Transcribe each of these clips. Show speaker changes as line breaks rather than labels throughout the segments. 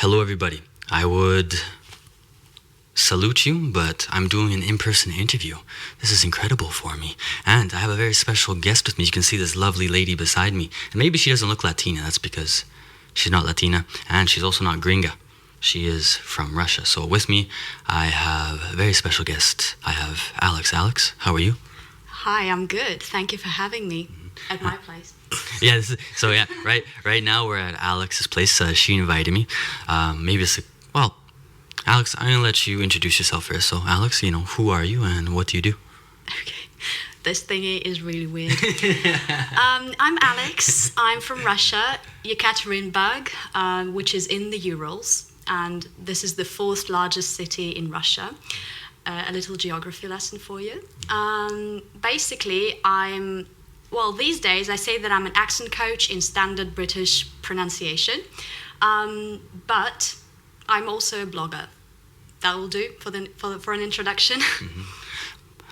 Hello, everybody. I would salute you, but I'm doing an in-person interview. This is incredible for me. And I have a very special guest with me. You can see this lovely lady beside me. And maybe she doesn't look Latina. That's because she's not Latina. And she's also not gringa. She is from Russia. So with me, I have a very special guest. I have Alex. Alex, how are you?
Hi, I'm good. Thank you for having me at my place.
Yeah, right now we're at Alex's place. She invited me. Alex, I'm going to let you introduce yourself first. So, Alex, who are you and what do you do?
Okay, this thingy is really weird. I'm Alex. I'm from Russia, Yekaterinburg, which is in the Urals. And this is the fourth largest city in Russia. A little geography lesson for you. Basically, these days I say that I'm an accent coach in standard British pronunciation. But I'm also a blogger. That will do for an introduction.
Mm-hmm.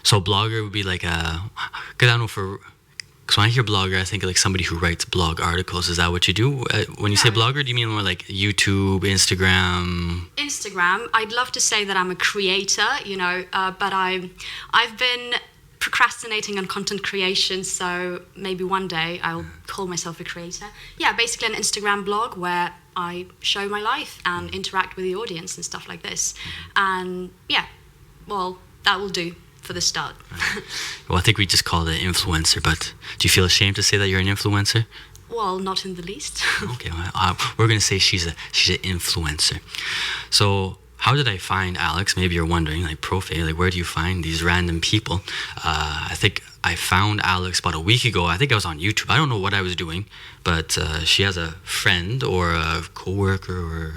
So blogger would be like because when I hear blogger, I think like somebody who writes blog articles. Is that what you do? When you say blogger, do you mean more like YouTube, Instagram?
Instagram. I'd love to say that I'm a creator, but I've been procrastinating on content creation, so maybe one day I'll call myself a creator. Yeah, basically an Instagram blog where I show my life and interact with the audience and stuff like this. And that will do for the start.
Well, I think we just call it an influencer, but do you feel ashamed to say that you're an influencer?
Well, not in the least.
Okay, we're going to say she's an influencer. So how did I find Alex? Maybe you're wondering, like, Profe, like, where do you find these random people? I think I found Alex about a week ago. I think I was on YouTube. I don't know what I was doing, but she has a friend or a coworker or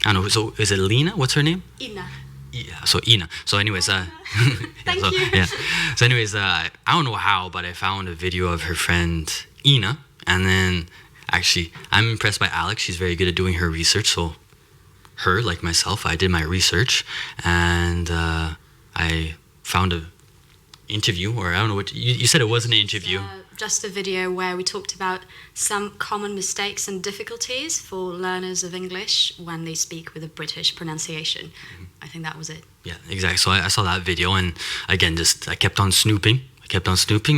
I don't know. So is it Lena? What's her name?
Ina.
Yeah, so Ina. So anyways,
Thank you.
Yeah. So anyways, I don't know how, but I found a video of her friend Ina, and then actually I'm impressed by Alex. She's very good at doing her research. So her, like myself, I did my research, and I found a interview, or I don't know what you said. It wasn't an interview.
Just a video where we talked about some common mistakes and difficulties for learners of English when they speak with a British pronunciation. Mm-hmm. I think that was it.
Yeah, exactly. So I saw that video, and again, I kept on snooping,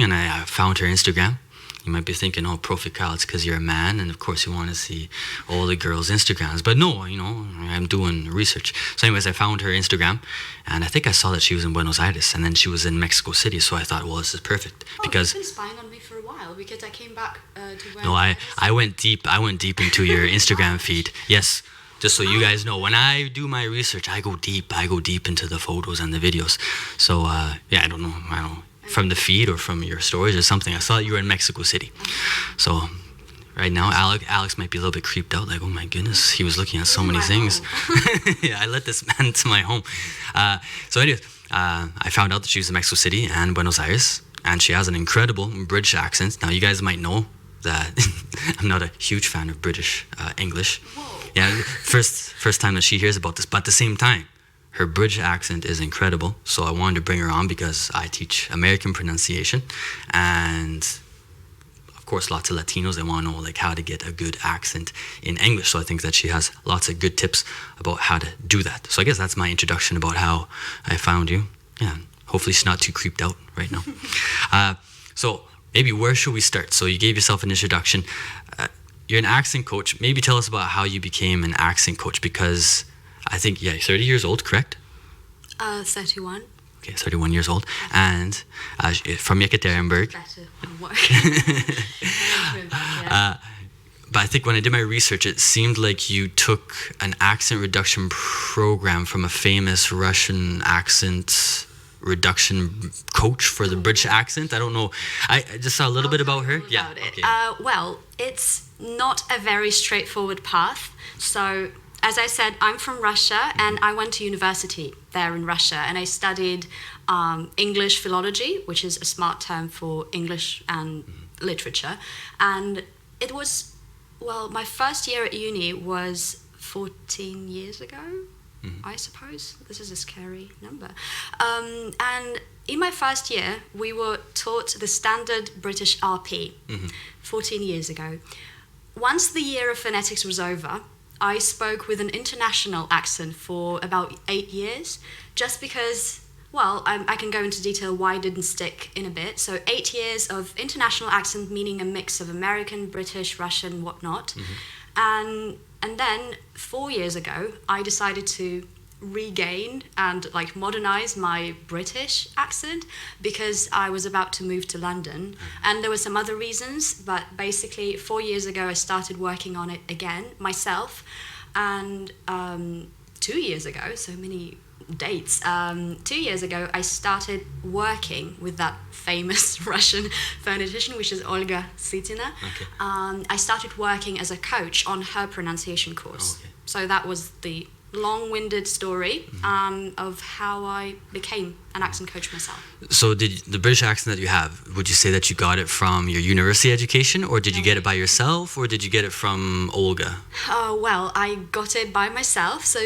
and I found her Instagram. You might be thinking, oh, Profe Kyle, it's because you're a man, and of course you want to see all the girls' Instagrams. But no, I'm doing research. So anyways, I found her Instagram, and I think I saw that she was in Buenos Aires, and then she was in Mexico City, so I thought, well, this is perfect. Because
you've been spying on me for a while, because I came back to Buenos
No, I went deep into your Instagram feed. Yes, just so you guys know, when I do my research, I go deep into the photos and the videos. So, I don't know. From the feed or from your stories or something, I saw that you were in Mexico City. So right now, Alex might be a little bit creeped out, like, oh my goodness, he was looking at so many things. Yeah, I let this man into my home. So anyways, I found out that she was in Mexico City and Buenos Aires, and she has an incredible British accent. Now, you guys might know that I'm not a huge fan of British English.
Whoa.
Yeah, first time that she hears about this, but at the same time, her British accent is incredible, so I wanted to bring her on because I teach American pronunciation, and of course lots of Latinos, they want to know like how to get a good accent in English, so I think that she has lots of good tips about how to do that. So I guess that's my introduction about how I found you. Yeah, hopefully she's not too creeped out right now. So maybe where should we start? So you gave yourself an introduction. You're an accent coach. Maybe tell us about how you became an accent coach, because I think, 30 years old, correct?
31.
Okay, 31 years old. And from Yekaterinburg.
Better work.
But I think when I did my research, it seemed like you took an accent reduction program from a famous Russian accent reduction coach for the British accent. I don't know. I just saw a little bit about her.
Yeah. Well, it's not a very straightforward path. So, as I said, I'm from Russia, and I went to university there in Russia, and I studied English philology, which is a smart term for English and literature. And it was, my first year at uni was 14 years ago, I suppose. This is a scary number. And in my first year, we were taught the standard British RP, 14 years ago. Once the year of phonetics was over, I spoke with an international accent for about 8 years, just because, well, I can go into detail why it didn't stick in a bit. So 8 years of international accent, meaning a mix of American, British, Russian, whatnot. And then 4 years ago, I decided to regain and like modernize my British accent because I was about to move to London, and there were some other reasons, but basically 4 years ago I started working on it again myself, and 2 years ago, so many dates, 2 years ago I started working with that famous Russian phonetician, which is Olga Sitina.
Okay.
I started working as a coach on her pronunciation course.
Okay.
So that was the long-winded story of how I became an accent coach myself.
So did the British accent that you have, would you say that you got it from your university education, or did you get it by yourself, or did you get it from Olga?
Well, I got it by myself. So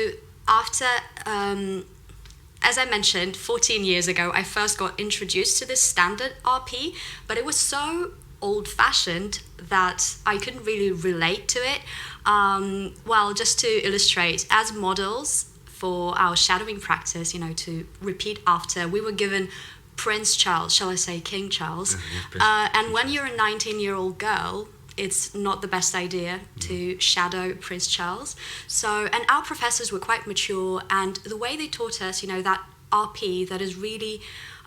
after, as I mentioned, 14 years ago, I first got introduced to this standard RP, but it was so old-fashioned that I couldn't really relate to it. Well, just to illustrate, as models for our shadowing practice, to repeat after, we were given Prince Charles, shall I say King Charles. And when you're a 19-year-old girl, it's not the best idea to shadow Prince Charles. So, and our professors were quite mature, and the way they taught us, that RP that is really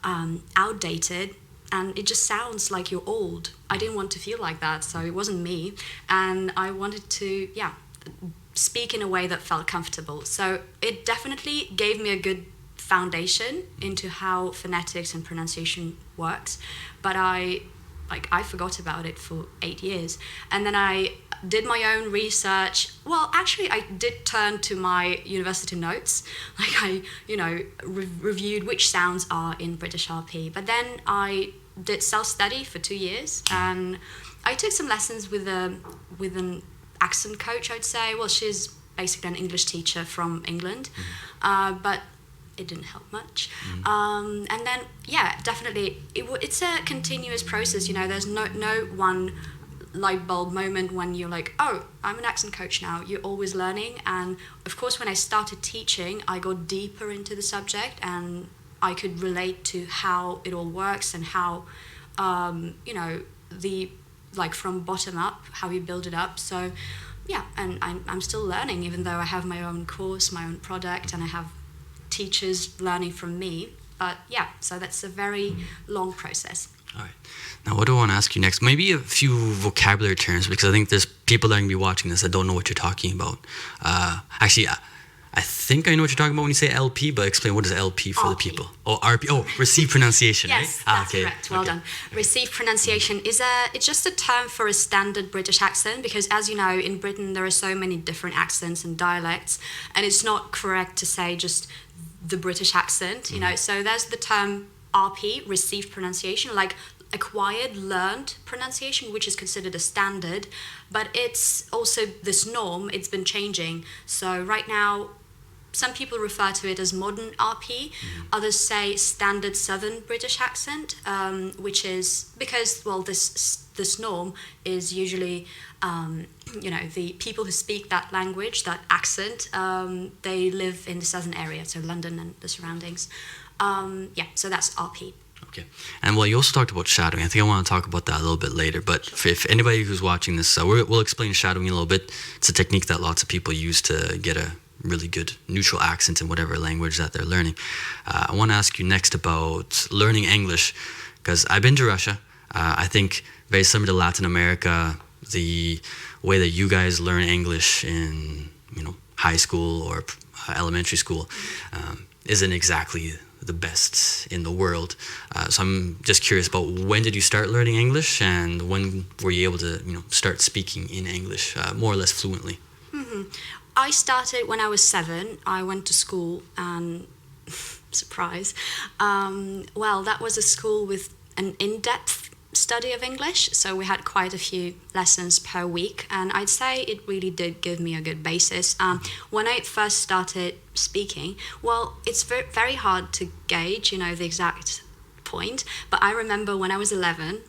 outdated, and it just sounds like you're old. I didn't want to feel like that, so it wasn't me. And I wanted to, speak in a way that felt comfortable. So it definitely gave me a good foundation into how phonetics and pronunciation works. But I forgot about it for 8 years. And then I did my own research. Well, actually, I did turn to my university notes. I reviewed which sounds are in British RP. But then I did self-study for 2 years, and I took some lessons with an accent coach, I'd say. Well, she's basically an English teacher from England, but it didn't help much. And then, definitely, it's a continuous process. There's no one light bulb moment when you're like, oh, I'm an accent coach now. You're always learning. And of course, when I started teaching, I got deeper into the subject, and I could relate to how it all works and how, from bottom up, how you build it up. So, and I'm still learning, even though I have my own course, my own product, and I have teachers learning from me. But so that's a very long process.
All right. Now, what do I want to ask you next? Maybe a few vocabulary terms, because I think there's people that are going to be watching this that don't know what you're talking about. Actually, I think I know what you're talking about when you say LP, but explain, what is LP for
RP.
the people? Oh, RP. Oh, received pronunciation,
yes,
right?
That's correct. Well done. Received pronunciation it's just a term for a standard British accent, because as you know, in Britain there are so many different accents and dialects, and it's not correct to say just the British accent, So there's the term RP, received pronunciation, like acquired, learned pronunciation, which is considered a standard, but it's also this norm, it's been changing. So right now, some people refer to it as modern RP, others say standard Southern British accent, which is because, well, this norm is usually, the people who speak that language, that accent, they live in the southern area, so London and the surroundings. So that's RP.
Okay. And well, you also talked about shadowing. I think I want to talk about that a little bit later. But if anybody who's watching this, we'll explain shadowing a little bit. It's a technique that lots of people use to get a really good neutral accent in whatever language that they're learning. I want to ask you next about learning English, because I've been to Russia. I think very similar to Latin America, the way that you guys learn English in high school or elementary school isn't exactly the best in the world. So I'm just curious about, when did you start learning English, and when were you able to start speaking in English more or less fluently?
I started when I was 7. I went to school, and surprise, that was a school with an in-depth study of English, so we had quite a few lessons per week, and I'd say it really did give me a good basis. When I first started speaking, well, it's very hard to gauge, the exact point, but I remember when I was 11,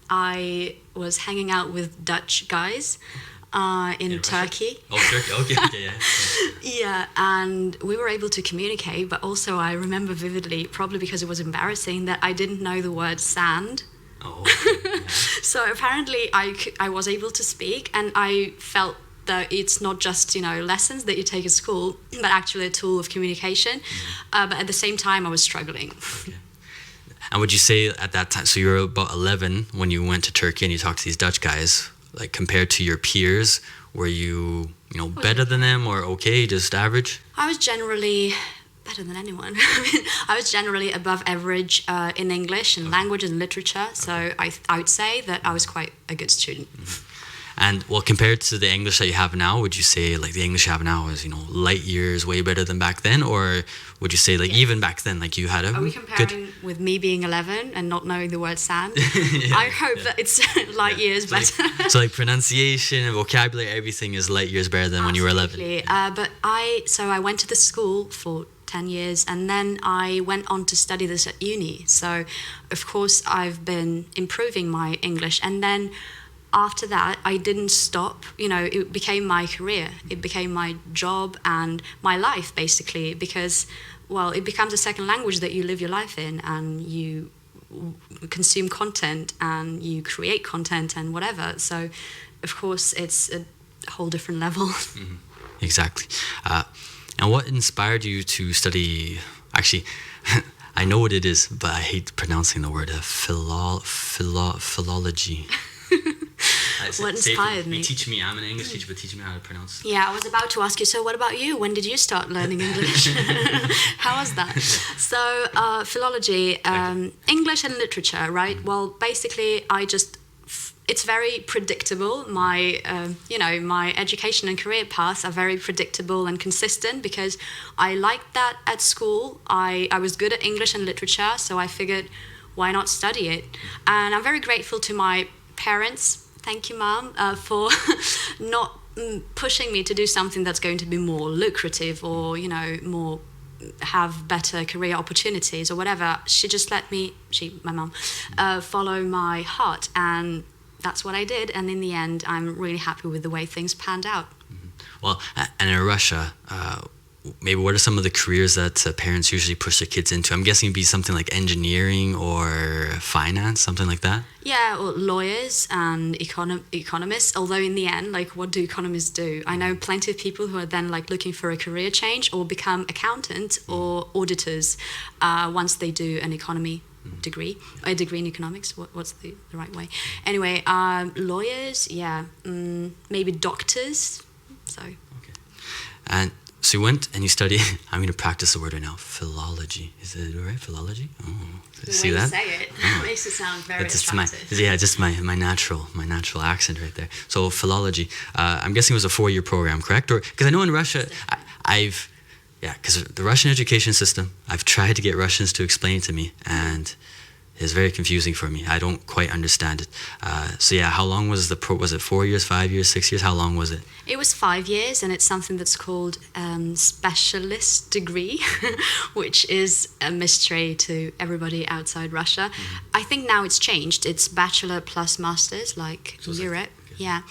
I was hanging out with Dutch guys, in Turkey.
Oh, Turkey. Okay, yeah.
Yeah, and we were able to communicate, but also I remember vividly, probably because it was embarrassing, that I didn't know the word sand.
Oh, okay. Yeah.
So apparently I was able to speak, and I felt that it's not just, lessons that you take at school, but actually a tool of communication. But at the same time, I was struggling.
Okay. And would you say at that time, so you were about 11 when you went to Turkey and you talked to these Dutch guys, like compared to your peers, were you, better than them or okay, just average?
I was generally better than anyone. I was generally above average in English and language and literature. So I would say that I was quite a good student.
Mm-hmm. And well, compared to the English that you have now, would you say like the English you have now is, light years way better than back then? Or would you say like even back then, like you had a
Are we comparing with me being 11 and not knowing the word sand? I hope that it's light years better.
So like pronunciation and vocabulary, everything is light years better than when you were 11.
But I went to the school for 10 years and then I went on to study this at uni. So of course I've been improving my English, and then after that, I didn't stop. It became my career. It became my job and my life, basically, because, it becomes a second language that you live your life in, and you consume content and you create content and whatever. So, of course, it's a whole different level.
Mm-hmm. Exactly. And what inspired you to study, actually, I know what it is, but I hate pronouncing the word, philology.
What inspired me?
Teach me. I'm an English teacher, but teach me how to pronounce.
Yeah, I was about to ask you, so what about you? When did you start learning English? How was that? So, philology, English and literature, right? Mm-hmm. Well, basically, it's very predictable. My, my education and career paths are very predictable and consistent because I liked that at school. I was good at English and literature, so I figured, why not study it? And I'm very grateful to my parents. Thank you, Mom, for not pushing me to do something that's going to be more lucrative or, more have better career opportunities or whatever. She just let me, my mom, follow my heart, and that's what I did. And in the end, I'm really happy with the way things panned out.
Mm-hmm. Well, and in Russia, maybe what are some of the careers that parents usually push their kids into? I'm guessing it'd be something like engineering or finance, something like that?
Yeah, or lawyers and economists. Although in the end, what do economists do? I know plenty of people who are then looking for a career change or become accountants or auditors once they do an economy degree, a degree in economics. What's the right way? Anyway, lawyers, yeah, maybe doctors. So. Okay.
And so you went and you studied, I'm going to practice the word right now, philology. Is it right? Philology? Oh,
see that? The way you say it makes it sound very attractive.
Just my natural accent right there. So philology, I'm guessing it was a 4-year program, correct? Or because I know in Russia, because the Russian education system, I've tried to get Russians to explain it to me, and it's very confusing for me. I don't quite understand it. How long was was it 4 years, 5 years, 6 years? How long was it?
It was 5 years, and it's something that's called specialist degree, which is a mystery to everybody outside Russia. Mm-hmm. I think now it's changed. It's bachelor plus masters, like Europe. Okay. Yeah.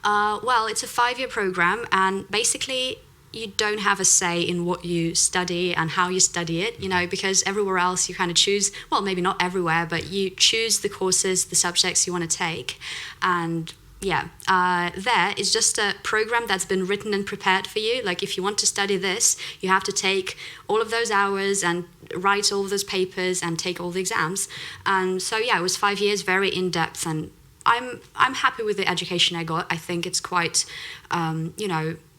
It's a 5-year program, and basically you don't have a say in what you study and how you study it, because everywhere else you kind of choose, well, maybe not everywhere, but you choose the courses, the subjects you want to take. And there is just a program that's been written and prepared for you. Like if you want to study this, you have to take all of those hours and write all of those papers and take all the exams. And so, it was 5 years, very in-depth, and I'm happy with the education I got. I think it's quite,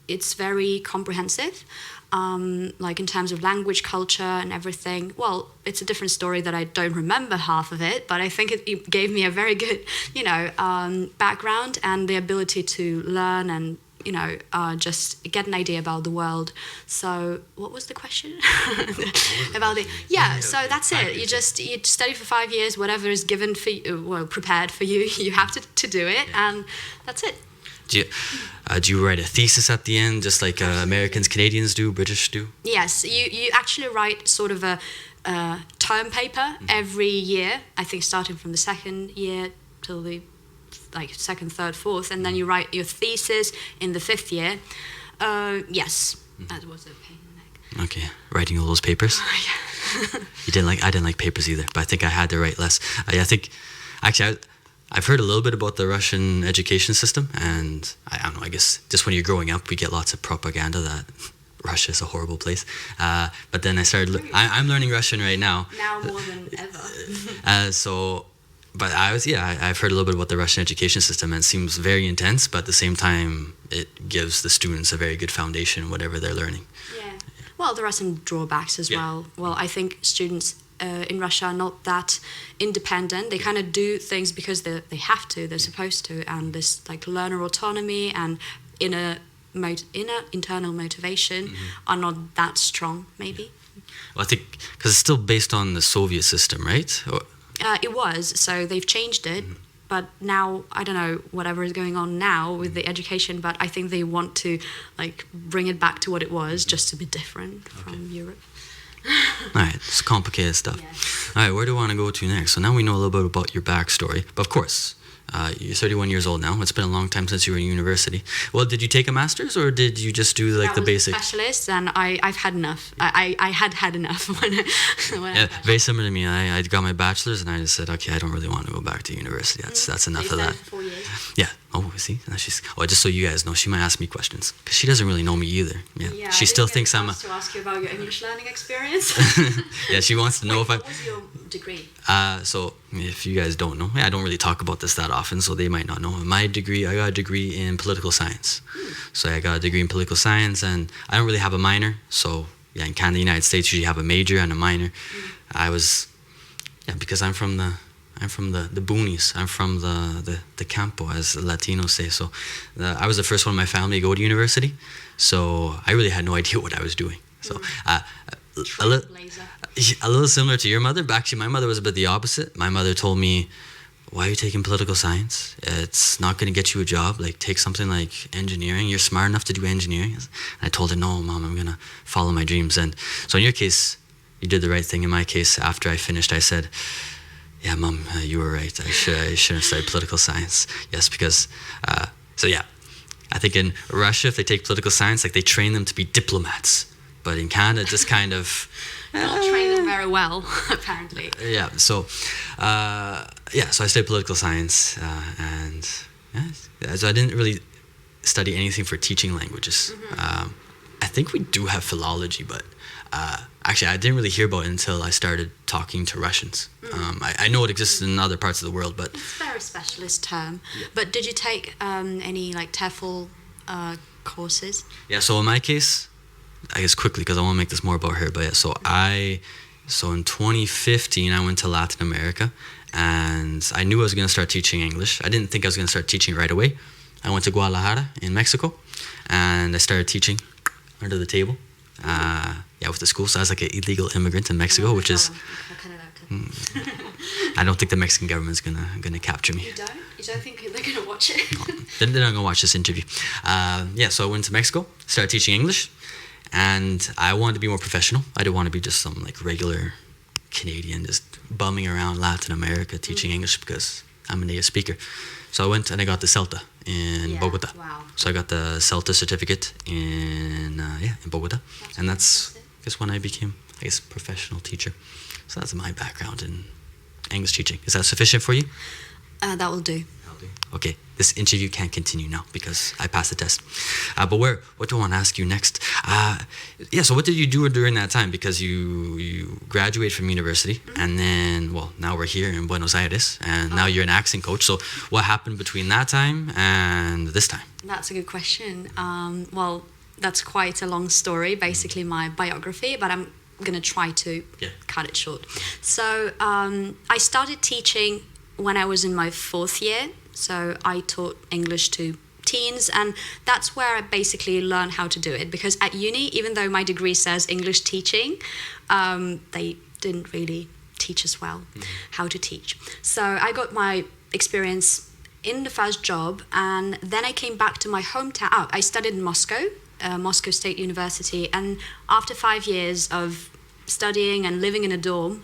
it's very comprehensive, in terms of language, culture, and everything. Well, it's a different story that I don't remember half of it, but I think it gave me a very good, background and the ability to learn and, just get an idea about the world. So, what was the question? So that's it. You study for 5 years, whatever is given for you, prepared for you, you have to do it, and that's it.
Do you write a thesis at the end, just like Americans, Canadians do, British do?
Yes, you actually write sort of a term paper every year, I think starting from the second year till the like second, third, fourth, and then you write your thesis in the fifth year. Yes, that was a pain in the neck.
Okay, writing all those papers.
Yeah.
I didn't like papers either, but I think I had to write less. I think, actually, I've heard a little bit about the Russian education system, and I don't know, I guess just when you're growing up, we get lots of propaganda that Russia is a horrible place. But then I started, I'm learning Russian right now.
Now more than ever.
But I've heard a little bit about the Russian education system, and it seems very intense, but at the same time, it gives the students a very good foundation in whatever they're learning.
Yeah. Well, there are some drawbacks as well. Well, I think students in Russia are not that independent. They kind of do things because they have to, they're supposed to, and this like learner autonomy and inner internal motivation are not that strong, maybe.
Well, I think because it's still based on the Soviet system, right?
It was, so they've changed it, but now, I don't know, whatever is going on now with the education, but I think they want to like bring it back to what it was, just a bit different from Europe.
All right, it's complicated stuff.
Yes.
All right, where do you want to go to next? So now we know a little bit about your backstory, but of course, you're 31 years old now. It's been a long time since you were in university. Well, did you take a master's, or did you just do like the basic?
I was a specialist, and I've had enough. I had enough when
very similar to me. I got my bachelor's, and I just said, okay, I don't really want to go back to university. That's enough of that.
For 4 years.
Yeah. Oh, see, now she's. Oh, just so you guys know, she might ask me questions because she doesn't really know me either. Yeah. She still thinks I'm.
To ask you about your English learning experience.
Yeah, she wants to know if I.
What was your degree?
So if you guys don't know, I don't really talk about this that often, so they might not know. My degree, I got a degree in political science. So I got a degree in political science, and I don't really have a minor. So yeah, in Canada, United States, you usually have a major and a minor. I was, because I'm from the boonies. I'm from the campo, as Latinos say. So I was the first one in my family to go to university. So I really had no idea what I was doing. So a little similar to your mother, but actually my mother was a bit the opposite. My mother told me, why are you taking political science? It's not going to get you a job. Like, take something like engineering. You're smart enough to do engineering. And I told her, no, Mom, I'm going to follow my dreams. And so in your case, you did the right thing. In my case, after I finished, I said, yeah, Mom, you were right. I shouldn't have studied political science. Yes, because, I think in Russia, if they take political science, like, they train them to be diplomats. But in Canada, just kind of...
Not train them very well, apparently.
Yeah, so I studied political science, so I didn't really study anything for teaching languages. I think we do have philology, but actually I didn't really hear about it until I started talking to Russians. I know it exists in other parts of the world, but...
It's a very specialist term. Yeah. But did you take any like TEFL courses?
Yeah, so in my case... I guess quickly, because I want to make this more about her, but yeah, so in 2015 I went to Latin America, and I knew I was going to start teaching English. I didn't think I was going to start teaching right away. I went to Guadalajara in Mexico, and I started teaching under the table, with the school. So I was like an illegal immigrant in Mexico, which is... I don't think the Mexican government's gonna capture me.
You don't? You don't think they're gonna watch it?
No, they're not gonna watch this interview. So I went to Mexico, started teaching English. And I wanted to be more professional. I didn't want to be just some like regular Canadian just bumming around Latin America teaching English, because I'm a native speaker. So I went and I got the CELTA in Bogota.
Wow.
So I got the CELTA certificate in Bogota. And that's when I became, I guess, a professional teacher. So that's my background in English teaching. Is that sufficient for you?
That will do.
Okay, this interview can't continue now because I passed the test. But what do I want to ask you next? So what did you do during that time? Because you graduated from university, and then, now we're here in Buenos Aires, and now you're an accent coach. So what happened between that time and this time?
That's a good question. That's quite a long story, basically my biography, but I'm going to try to cut it short. So I started teaching when I was in my fourth year. So I taught English to teens, and that's where I basically learned how to do it. Because at uni, even though my degree says English teaching, they didn't really teach us well how to teach. So I got my experience in the first job, and then I came back to my hometown. I studied in Moscow, Moscow State University, and after 5 years of studying and living in a dorm,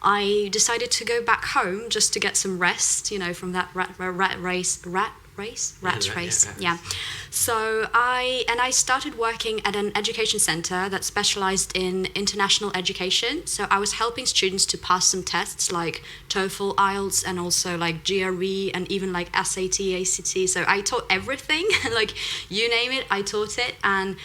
I decided to go back home just to get some rest, from that rat race. Yeah. So I started working at an education center that specialized in international education. So I was helping students to pass some tests like TOEFL, IELTS, and also like GRE and even like SAT, ACT. So I taught everything, like you name it, I taught it. And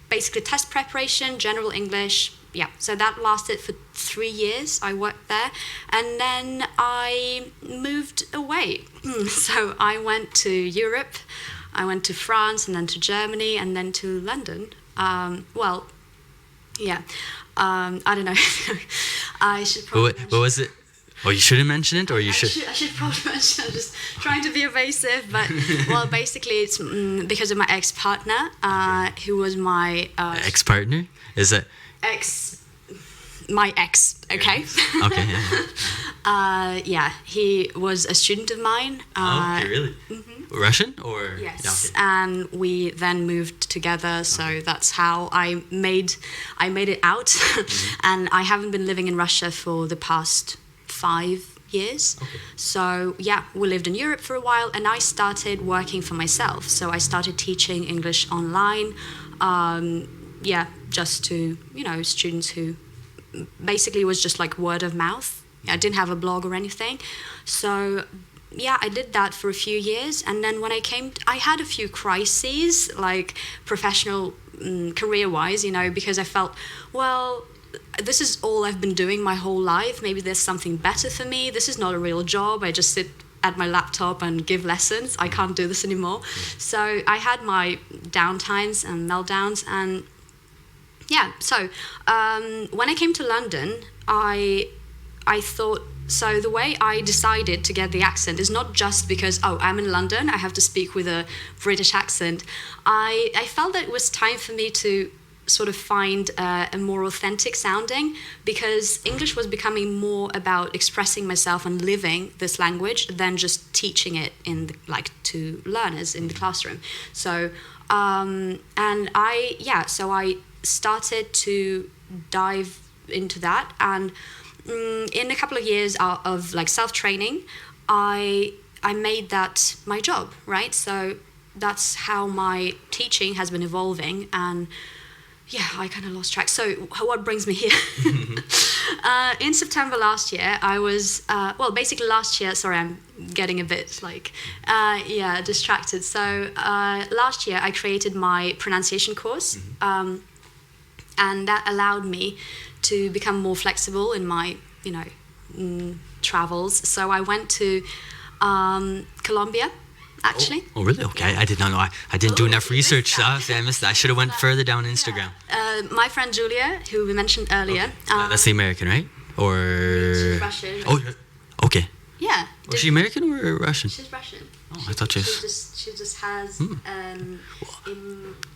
basically test preparation, general English. Yeah, so that lasted for 3 years. I worked there, and then I moved away. So I went to Europe, I went to France, and then to Germany, and then to London. I don't know. I should probably.
What was it? Oh, you shouldn't mention it, or you should?
I should probably mention it. I'm just trying to be evasive, but basically it's because of my ex-partner, who was my
ex-partner. Is it?
My ex, okay?
Okay, yeah.
He was a student of mine.
Okay, really? Mm-hmm. Russian or?
Yes,
yeah, okay.
and we then moved together, so that's how I made it out. Mm-hmm. And I haven't been living in Russia for the past 5 years. Okay. So yeah, we lived in Europe for a while, and I started working for myself. So I started teaching English online. Just to, students who basically was just like word of mouth. I didn't have a blog or anything. So, yeah, I did that for a few years. And then when I had a few crises, like professional, career-wise, because I felt, well, this is all I've been doing my whole life. Maybe there's something better for me. This is not a real job. I just sit at my laptop and give lessons. I can't do this anymore. So I had my downtimes and meltdowns, and yeah, so when I came to London, I thought, so the way I decided to get the accent is not just because, I'm in London, I have to speak with a British accent. I felt that it was time for me to sort of find a more authentic sounding, because English was becoming more about expressing myself and living this language than just teaching it to learners in the classroom. So, so I started to dive into that, and in a couple of years of like self-training, I made that my job, right? So that's how my teaching has been evolving, and yeah, I kind of lost track. So what brings me here? In September last year, I was, last year, sorry, I'm getting a bit distracted. So last year I created my pronunciation course, and that allowed me to become more flexible in my, travels. So I went to Colombia, actually.
Oh, really? Okay, I did not know. I didn't do enough research. I missed that. I should have went further down Instagram.
Yeah. My friend Julia, who we mentioned earlier.
Okay. That's the American, right? Or?
She's Russian.
Oh, okay.
Yeah.
Was she American or Russian?
She's Russian.
Oh, I thought she
just has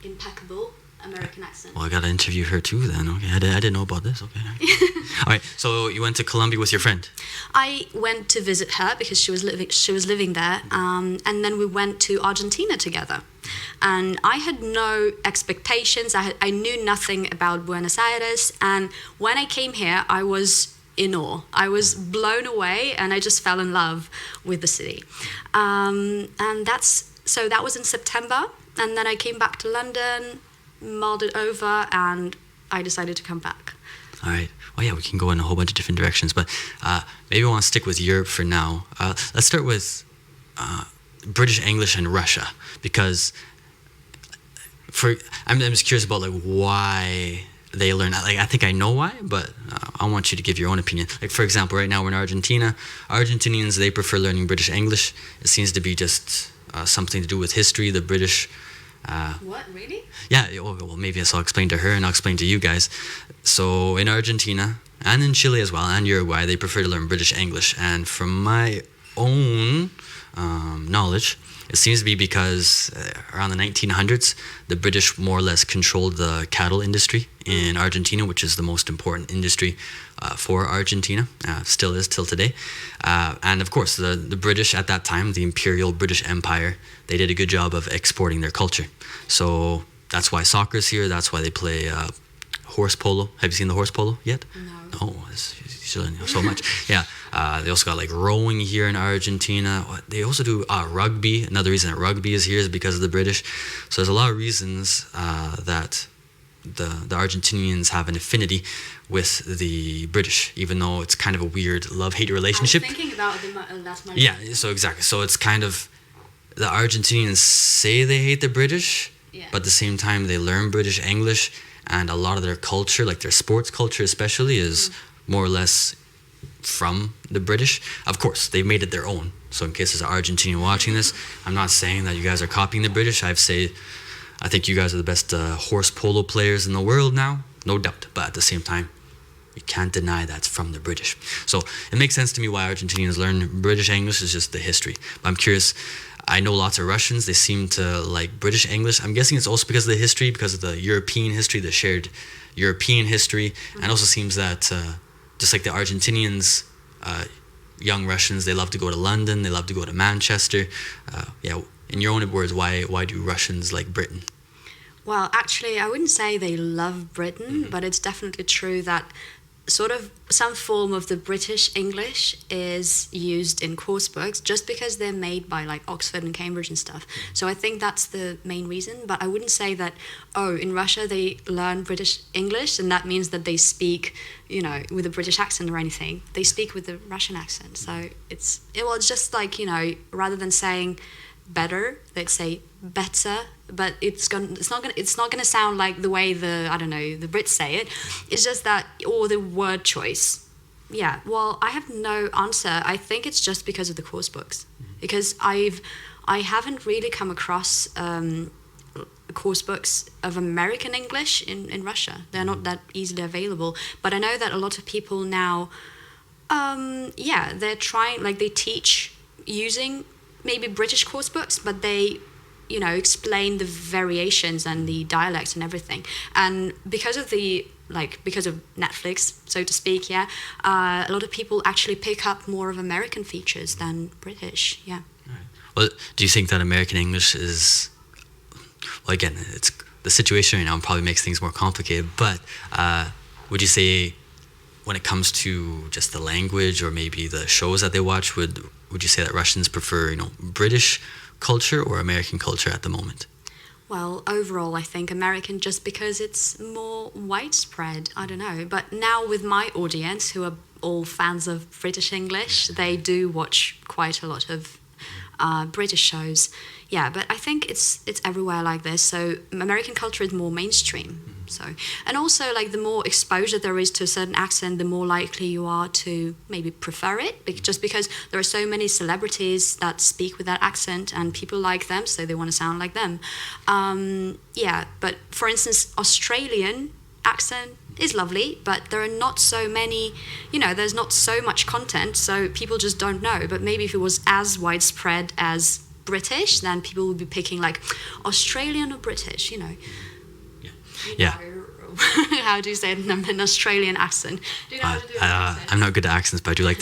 impeccable American accent.
Well, I gotta interview her too then. Okay, I didn't know about this. Okay. All right. So you went to Colombia with your friend?
I went to visit her because she was living there, and then we went to Argentina together. And I had no expectations. I knew nothing about Buenos Aires, and when I came here, I was in awe. I was blown away, and I just fell in love with the city. And that was in September, and then I came back to London, mulled it over, and I decided to come back.
All right. Well, yeah, we can go in a whole bunch of different directions, but maybe we want to stick with Europe for now. Let's start with British English and Russia, because I'm just curious about why they learn. I think I know why, but I want you to give your own opinion. For example, right now we're in Argentina. Argentinians, they prefer learning British English. It seems to be just something to do with history. The British.
What, really?
Yeah, well, maybe I'll explain to her and I'll explain to you guys. So in Argentina and in Chile as well and Uruguay, they prefer to learn British English. And from my own knowledge, it seems to be because around the 1900s, the British more or less controlled the cattle industry in Argentina, which is the most important industry for Argentina, still is till today. And of course, the British at that time, the Imperial British Empire, they did a good job of exporting their culture. So that's why soccer's here. That's why they play horse polo. Have you seen the horse polo yet?
No.
Oh, you should learn so much. Yeah. They also got like rowing here in Argentina. They also do rugby. Another reason that rugby is here is because of the British. So there's a lot of reasons that the Argentinians have an affinity with the British, even though it's kind of a weird love-hate relationship.
I was thinking about that's my
Yeah, so exactly. So it's kind of, the Argentinians say they hate the British, but at the same time they learn British English, and a lot of their culture, like their sports culture especially, is more or less from the British. Of course, they've made it their own. So in case there's an Argentinian watching this, I'm not saying that you guys are copying the British. I think you guys are the best horse polo players in the world now, no doubt. But at the same time, you can't deny that's from the British. So it makes sense to me why Argentinians learn British English, is just the history. But I'm curious, I know lots of Russians, they seem to like British English. I'm guessing it's also because of the history, because of the European history, the shared European history. And also seems that just like the Argentinians, young Russians, they love to go to London, they love to go to Manchester. In your own words, why do Russians like Britain?
Well, actually, I wouldn't say they love Britain, but it's definitely true that sort of some form of the British English is used in course books just because they're made by like Oxford and Cambridge and stuff. So I think that's the main reason. But I wouldn't say that, in Russia they learn British English and that means that they speak, with a British accent or anything. They speak with a Russian accent. So it's just like, rather than saying better, they'd say better, but it's not gonna sound like the way the Brits say it. It's just that, or the word choice. Yeah, well, I have no answer. I think it's just because of the course books, because I haven't really come across course books of American English in Russia. They're not that easily available, but I know that a lot of people now, they're trying, like they teach using maybe British course books, but they, explain the variations and the dialects and everything. And because of Netflix, so to speak, a lot of people actually pick up more of American features than British, yeah.
Right. Well, do you think that American English is, well, again, it's the situation right now probably makes things more complicated, but would you say when it comes to just the language or maybe the shows that they watch, would you say that Russians prefer, British culture or American culture at the moment?
Well, overall, I think American, just because it's more widespread. I don't know. But now with my audience, who are all fans of British English, they do watch quite a lot of British shows. Yeah, but I think it's everywhere like this. So American culture is more mainstream. So, and also like the more exposure there is to a certain accent, the more likely you are to maybe prefer it, just because there are so many celebrities that speak with that accent and people like them, so they want to sound like them. But for instance, Australian accent is lovely, but there are not so many, there's not so much content, so people just don't know. But maybe if it was as widespread as British, then people would be picking like Australian or British,
Yeah.
How do you say it in an Australian accent? Do you know how to do an accent?
I'm not good at accents, but I like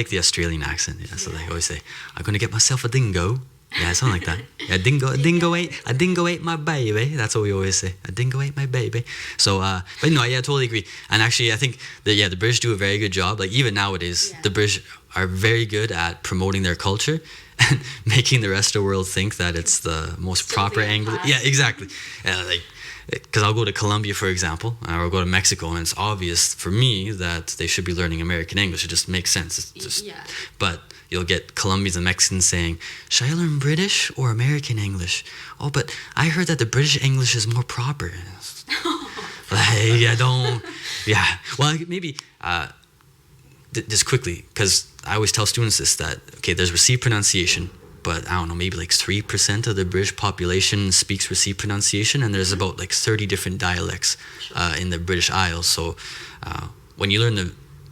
the Australian accent. Yeah, so they always say, "I'm gonna get myself a dingo." Yeah, something like that. Yeah, a dingo ate my baby. That's what we always say. A dingo ate my baby. So, but no, yeah, I totally agree. And actually, I think the British do a very good job. Like even nowadays, the British are very good at promoting their culture and making the rest of the world think that it's the most proper English. Yeah, exactly. Because I'll go to Colombia, for example, or I'll go to Mexico, and it's obvious for me that they should be learning American English. It just makes sense. But you'll get Colombians and Mexicans saying, should I learn British or American English? Oh, but I heard that the British English is more proper. Well, maybe just quickly, because I always tell students this, that, okay, there's received pronunciation, but I don't know, maybe like 3% of the British population speaks received pronunciation, and there's about like 30 different dialects in the British Isles. So when you learn the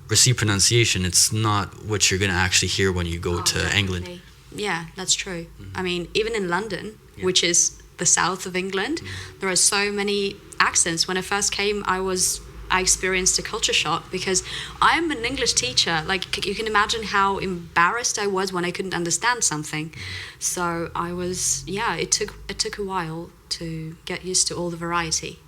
received pronunciation, it's not what you're going to actually hear when you go to
definitely.
England.
Yeah, that's true. I mean, even in London, which is the south of England, there are so many accents. When I first came, I experienced a culture shock because I'm an English teacher. Like, you can imagine how embarrassed I was when I couldn't understand something. So I was, it took a while to get used to all the variety.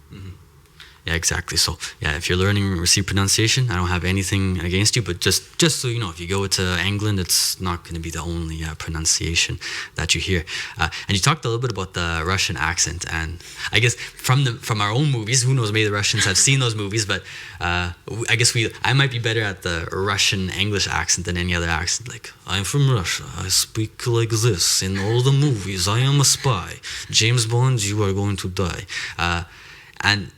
Yeah, exactly. So, yeah, if you're learning received pronunciation, I don't have anything against you, but just so you know, if you go to England, it's not going to be the only pronunciation that you hear. And you talked a little bit about the Russian accent, and I guess from our own movies, who knows, maybe the Russians have seen those movies, but I guess I might be better at the Russian English accent than any other accent. Like, I'm from Russia, I speak like this in all the movies, I am a spy, James Bond, you are going to die. And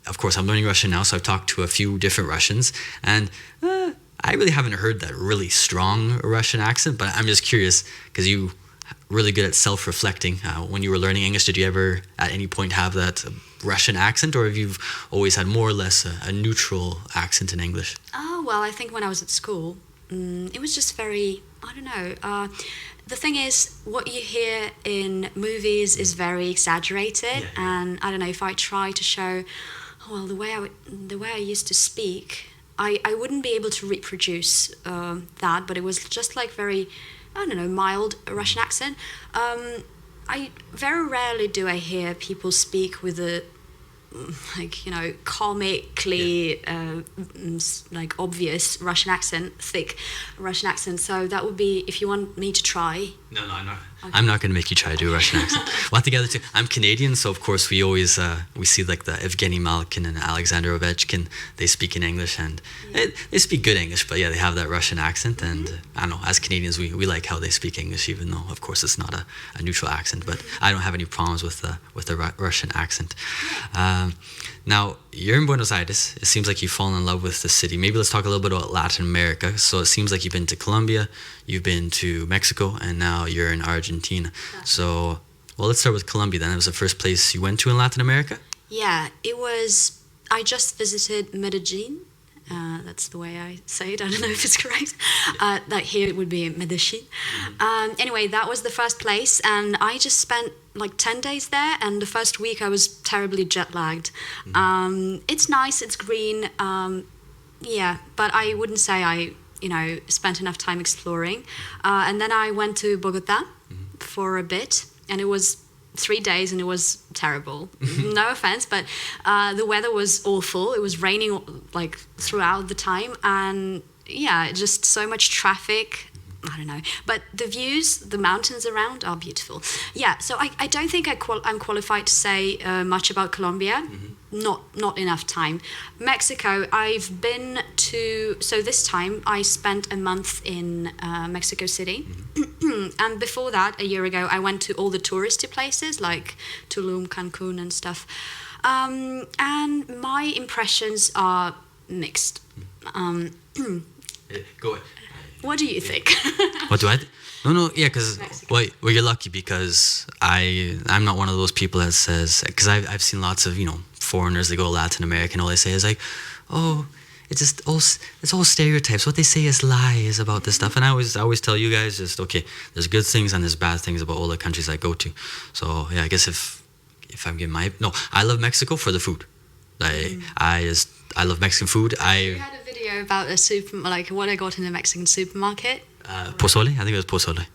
of course, I'm learning Russian now, so I've talked to a few different Russians, and I really haven't heard that really strong Russian accent, but I'm just curious, because you really good at self-reflecting. When you were learning English, did you ever at any point have that Russian accent, or have you always had more or less a neutral accent in English?
Oh, well, I think when I was at school, it was just very, I don't know, the thing is, what you hear in movies is very exaggerated, and I don't know, if I try to show, well, the way I used to speak, I wouldn't be able to reproduce that, but it was just like very, I don't know, mild Russian accent. I very rarely do I hear people speak with a, like, you know, comically like obvious Russian accent, thick Russian accent. So that would be, if you want me to try.
No, I'm not. Okay. I'm not going to make you try to do a Russian accent. Well, together too. I'm Canadian, so of course we always we see like the Evgeny Malkin and Alexander Ovechkin. They speak in English, and they speak good English, but yeah, they have that Russian accent. And I don't know. As Canadians, we like how they speak English, even though of course it's not a neutral accent. But I don't have any problems with the Russian accent. Now, you're in Buenos Aires. It seems like you've fallen in love with the city. Maybe let's talk a little bit about Latin America. So it seems like you've been to Colombia, you've been to Mexico, and now you're in Argentina. So, well, let's start with Colombia then. It was the first place you went to in Latin America?
Yeah, it was, I just visited Medellin. That's the way I say it. I don't know if it's correct. Like here it would be Medellin. Anyway, that was the first place, and I just spent like 10 days there, and the first week I was terribly jet lagged. It's nice, it's green, yeah, but I wouldn't say I, you know, spent enough time exploring. And then I went to Bogota for a bit, and it was 3 days, and it was terrible. No offense, but the weather was awful. It was raining like throughout the time, and yeah, just so much traffic. I don't know, but the views, the mountains around are beautiful. Yeah, so I don't think I'm qualified to say much about Colombia. Not enough time. Mexico, I've been to, so this time I spent a month in Mexico City. And before that, a year ago, I went to all the touristy places like Tulum, Cancun and stuff. And my impressions are mixed.
Go ahead.
What do you think?
What do I No, yeah, because well, you're lucky, because I'm not one of those people that says, because I've seen lots of, you know, foreigners, they go to Latin America and all they say is like, oh, it's all stereotypes. What they say is lies about this stuff. And I always tell you guys, just, okay, there's good things and there's bad things about all the countries I go to. So yeah, I guess if I'm getting I love Mexico for the food. I love Mexican food.
You had a video about like what I got in a Mexican supermarket.
Pozole? I think it was pozole.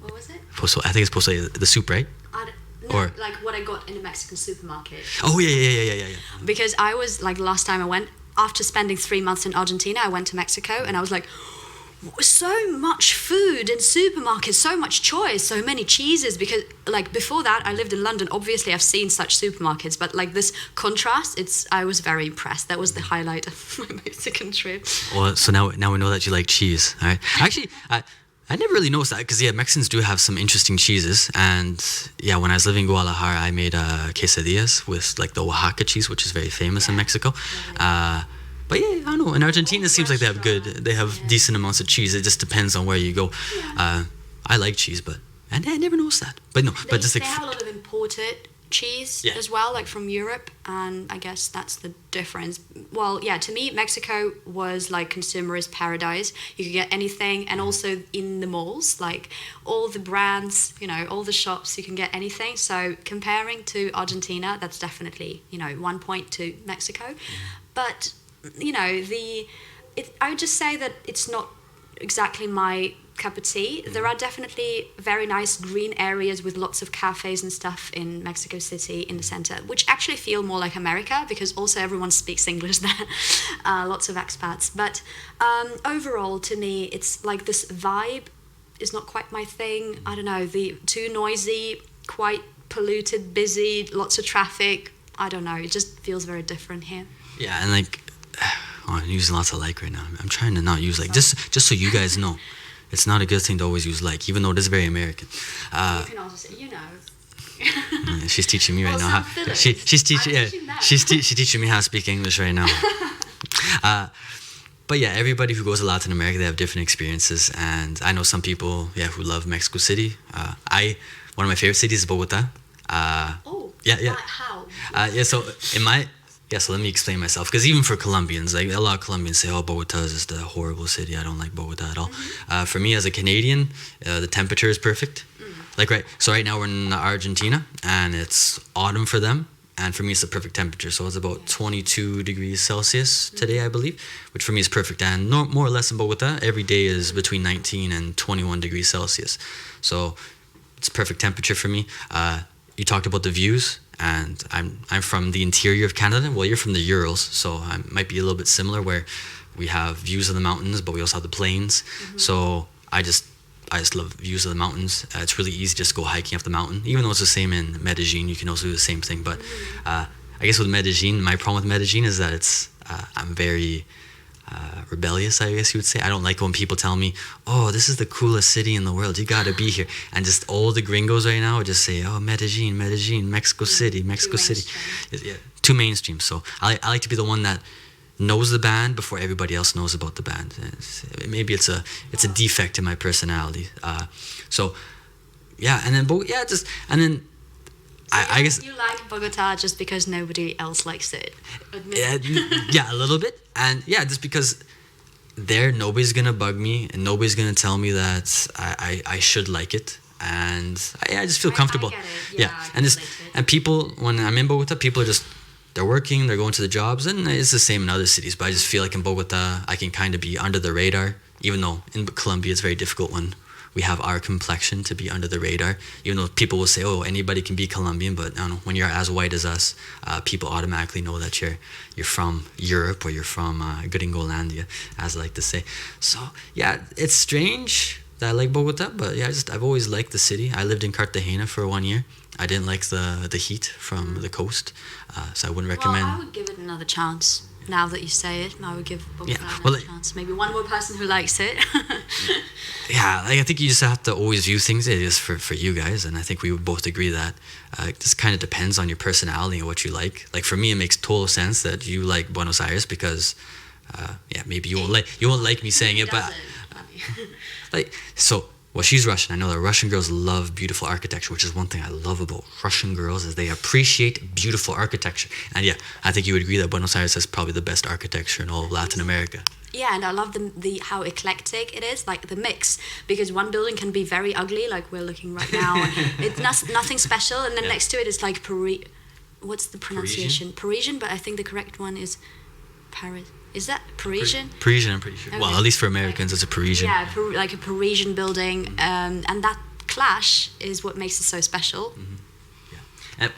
What was it?
Pozole. I think it's pozole, the soup, right?
Or like what I got in a Mexican supermarket.
Oh yeah.
Because I was like, last time I went, after spending 3 months in Argentina, I went to Mexico, and I was like, so much food in supermarkets, so much choice, so many cheeses. Because like before that, I lived in London. Obviously, I've seen such supermarkets, but like this contrast, I was very impressed. That was the highlight of my Mexican trip.
Well, so now we know that you like cheese. All right. Actually, I never really noticed that, because yeah, Mexicans do have some interesting cheeses. And yeah, when I was living in Guadalajara, I made quesadillas with like the Oaxaca cheese, which is very famous in Mexico. But yeah, I don't know. In Argentina, it seems like they have decent amounts of cheese. It just depends on where you go. Yeah. I like cheese, but I never noticed that. But no, but just like
they have a lot of imported cheese as well, like from Europe, and I guess that's the difference. Well, yeah, to me, Mexico was like consumerist paradise. You could get anything, and also in the malls, like all the brands, you know, all the shops, you can get anything. So comparing to Argentina, that's definitely, you know, 1 point to Mexico. But you know, I would just say that it's not exactly my cup of tea. There are definitely very nice green areas with lots of cafes and stuff in Mexico City in the center, which actually feel more like America because also everyone speaks English there, lots of expats. But overall, to me, it's like this vibe is not quite my thing. I don't know, too noisy, quite polluted, busy, lots of traffic. I don't know, it just feels very different here.
Yeah, and like, I'm using lots of like right now. I'm trying to not use like, just so you guys know. It's not a good thing to always use like, even though it is very American.
You can also say, you know.
She's teaching me right
Also,
now. She's teaching. Yeah,
teaching that.
she's teaching me how to speak English right now. But yeah, everybody who goes to Latin America, they have different experiences, and I know some people, who love Mexico City. One of my favorite cities is Bogota. Yeah.
How?
So let me explain myself, because even for Colombians, like a lot of Colombians say, oh, Bogota is just a horrible city, I don't like Bogota at all.
Mm-hmm.
For me as a Canadian, the temperature is perfect. Like right now we're in Argentina and it's autumn for them, and for me it's the perfect temperature, so it's about 22 degrees Celsius today, I believe, which for me is perfect. And more or less in Bogota every day is between 19 and 21 degrees Celsius, so it's perfect temperature for me. You talked about the views, and I'm from the interior of Canada. Well, you're from the Urals, so I might be a little bit similar, where we have views of the mountains, but we also have the plains. So I just love views of the mountains. It's really easy just to go hiking up the mountain, even though it's the same in Medellin. You can also do the same thing. But I guess with Medellin, my problem with Medellin is that I'm very rebellious, I guess you would say. I don't like when people tell me, oh, this is the coolest city in the world, you gotta be here. And just all the gringos right now would just say, oh, Medellin, Mexico City. Yeah, too mainstream. So I like to be the one that knows the band before everybody else knows about the band. Maybe it's a defect in my personality. So yeah, and then I guess
you like Bogota just because nobody else likes it.
Yeah, a little bit, and yeah, just because nobody's gonna bug me and nobody's gonna tell me that I should like it, and I just feel comfortable.
I get it. Yeah,
and people, when I'm in Bogota, people are they're working, they're going to the jobs, and it's the same in other cities. But I just feel like in Bogota, I can kind of be under the radar, even though in Colombia it's very difficult when we have our complexion to be under the radar, even though people will say, oh, anybody can be Colombian, but I don't know, when you're as white as us, people automatically know that you're from Europe, or you're from Gringolandia, as I like to say. So yeah, it's strange that I like Bogota, but yeah, I've always liked the city. I lived in Cartagena for 1 year. I didn't like the heat from the coast, so I wouldn't recommend.
Well, I would give it another chance. Now that you say it, I would give Bogota another chance. Maybe one more person who likes it.
Yeah, I think you just have to always view things it is for you guys, and I think we would both agree that it just kind of depends on your personality and what you like. Like for me, it makes total sense that you like Buenos Aires because, maybe you won't like me saying it, but well, she's Russian. I know that Russian girls love beautiful architecture, which is one thing I love about Russian girls, is they appreciate beautiful architecture. And yeah, I think you would agree that Buenos Aires has probably the best architecture in all of Latin America.
Yeah, and I love how eclectic it is, like the mix, because one building can be very ugly, like we're looking right now. It's nothing special, and then next to it is like what's the pronunciation? Parisian, but I think the correct one is Paris. Is that Parisian?
Parisian, I'm pretty sure. Okay. Well, at least for Americans, it's a Parisian.
Yeah, like a Parisian building, and that clash is what makes it so special.
Yeah.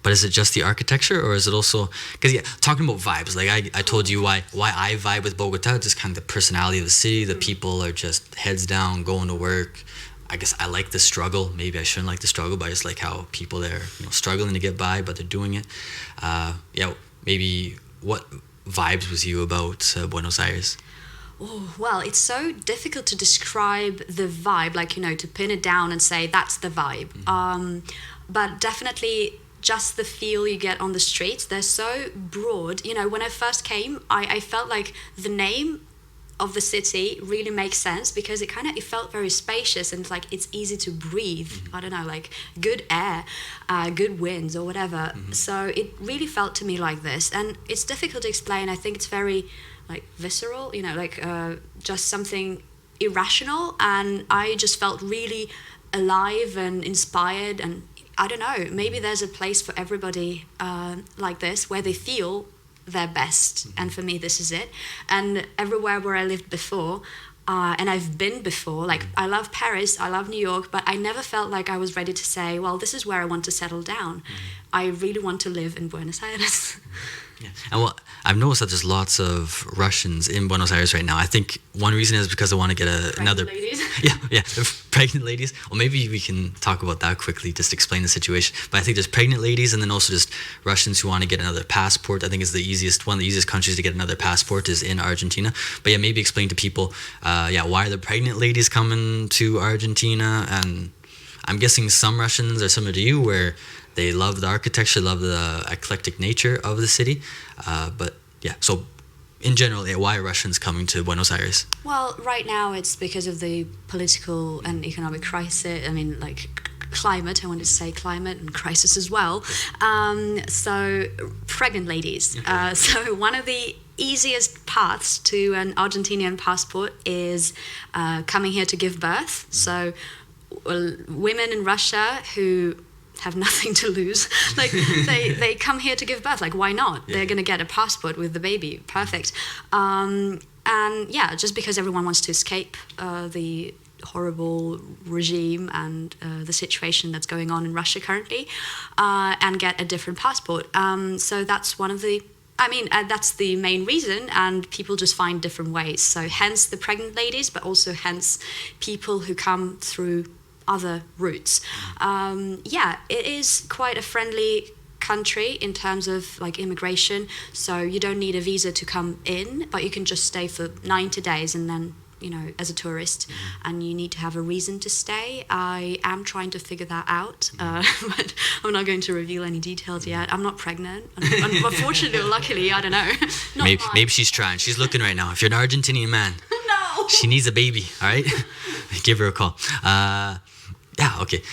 But is it just the architecture, or is it also... Because, talking about vibes, like I told you why I vibe with Bogota, just kind of the personality of the city. The people are just heads down, going to work. I guess I like the struggle. Maybe I shouldn't like the struggle, but I just like how people are struggling to get by, but they're doing it. Maybe what vibes was you about Buenos Aires?
Oh, well, it's so difficult to describe the vibe, like, to pin it down and say that's the vibe. But definitely just the feel you get on the streets, they're so broad. When I first came, I felt like the name of the city really makes sense because it felt very spacious and it's easy to breathe. I don't know, like good air, good winds or whatever. So it really felt to me like this, and it's difficult to explain. I think it's very visceral, just something irrational, and I just felt really alive and inspired. And I don't know, maybe there's a place for everybody like this where they feel their best, and for me this is it. And everywhere where I lived before, and I've been before. Like, I love Paris, I love New York, but I never felt like I was ready to say, well, this is where I want to settle down. I really want to live in Buenos Aires.
Yeah. And well, I've noticed that there's lots of Russians in Buenos Aires right now. I think one reason is because they want to get another...
ladies.
Yeah, pregnant ladies. Well, maybe we can talk about that quickly, just explain the situation. But I think there's pregnant ladies and then also just Russians who want to get another passport. I think it's one of the easiest countries to get another passport is in Argentina. But yeah, maybe explain to people, why are the pregnant ladies coming to Argentina? And I'm guessing some Russians are similar to you where they love the architecture, love the eclectic nature of the city. But yeah, so in general, why are Russians coming to Buenos Aires?
Well, right now it's because of the political and economic crisis. I mean, like climate, I wanted to say climate and crisis as well. So pregnant ladies. So one of the easiest paths to an Argentinian passport is coming here to give birth. So women in Russia who have nothing to lose, like they come here to give birth. Like, why not? Yeah. They're gonna get a passport with the baby. Perfect. And yeah, just because everyone wants to escape the horrible regime and the situation that's going on in Russia currently, and get a different passport. So that's one of the that's the main reason, and people just find different ways. So hence the pregnant ladies, but also hence people who come through other routes. It is quite a friendly country in terms of like immigration. So you don't need a visa to come in, but you can just stay for 90 days and then, as a tourist, and you need to have a reason to stay. I am trying to figure that out, but I'm not going to reveal any details yet. I'm not pregnant. Unfortunately or luckily, I don't know.
Maybe she's trying. She's looking right now. If you're an Argentinian man,
no,
she needs a baby, all right? Give her a call. Yeah, okay.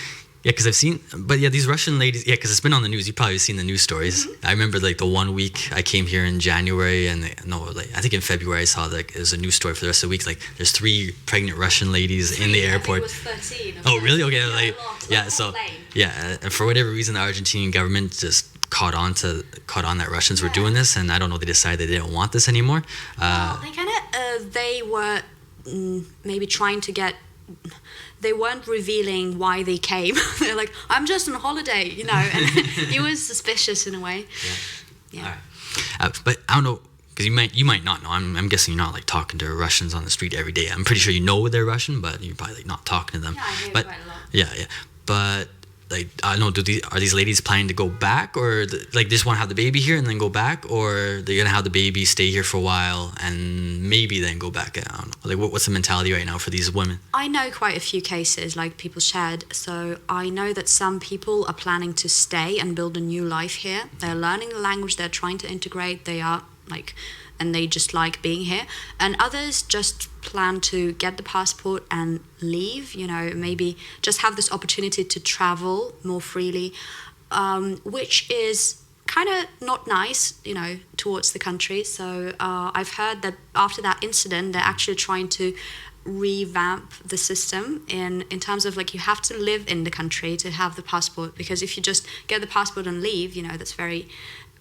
Yeah, because I've seen, but yeah, these Russian ladies, yeah, because it's been on the news. You've probably seen the news stories. I remember like the 1 week I came here in January, and I think in February I saw like it was a news story for the rest of the week. Like there's 3 pregnant Russian ladies in the airport.
I think it was 13.
Oh, really? Okay. And for whatever reason, the Argentinian government just caught on that Russians were doing this, and I don't know, they decided they didn't want this anymore.
They were maybe trying to get. They weren't revealing why they came. They're like, I'm just on holiday, and it was suspicious in a way.
Yeah. All right. But I don't know, because you might not know. I'm guessing you're not like talking to Russians on the street every day. I'm pretty sure you know they're Russian, but you're probably like not talking to them.
Yeah, I hear
but,
quite a lot.
Yeah. But like, I don't know, are these ladies planning to go back, or they just want to have the baby here and then go back, or they're gonna have the baby, stay here for a while, and maybe then go back? I don't know. Like, what's the mentality right now for these women?
I know quite a few cases, like people shared. So I know that some people are planning to stay and build a new life here. They're learning the language. They're trying to integrate. And they just like being here. And others just plan to get the passport and leave, maybe just have this opportunity to travel more freely, which is kind of not nice, towards the country. So I've heard that after that incident, they're actually trying to revamp the system in terms of like you have to live in the country to have the passport, because if you just get the passport and leave, that's very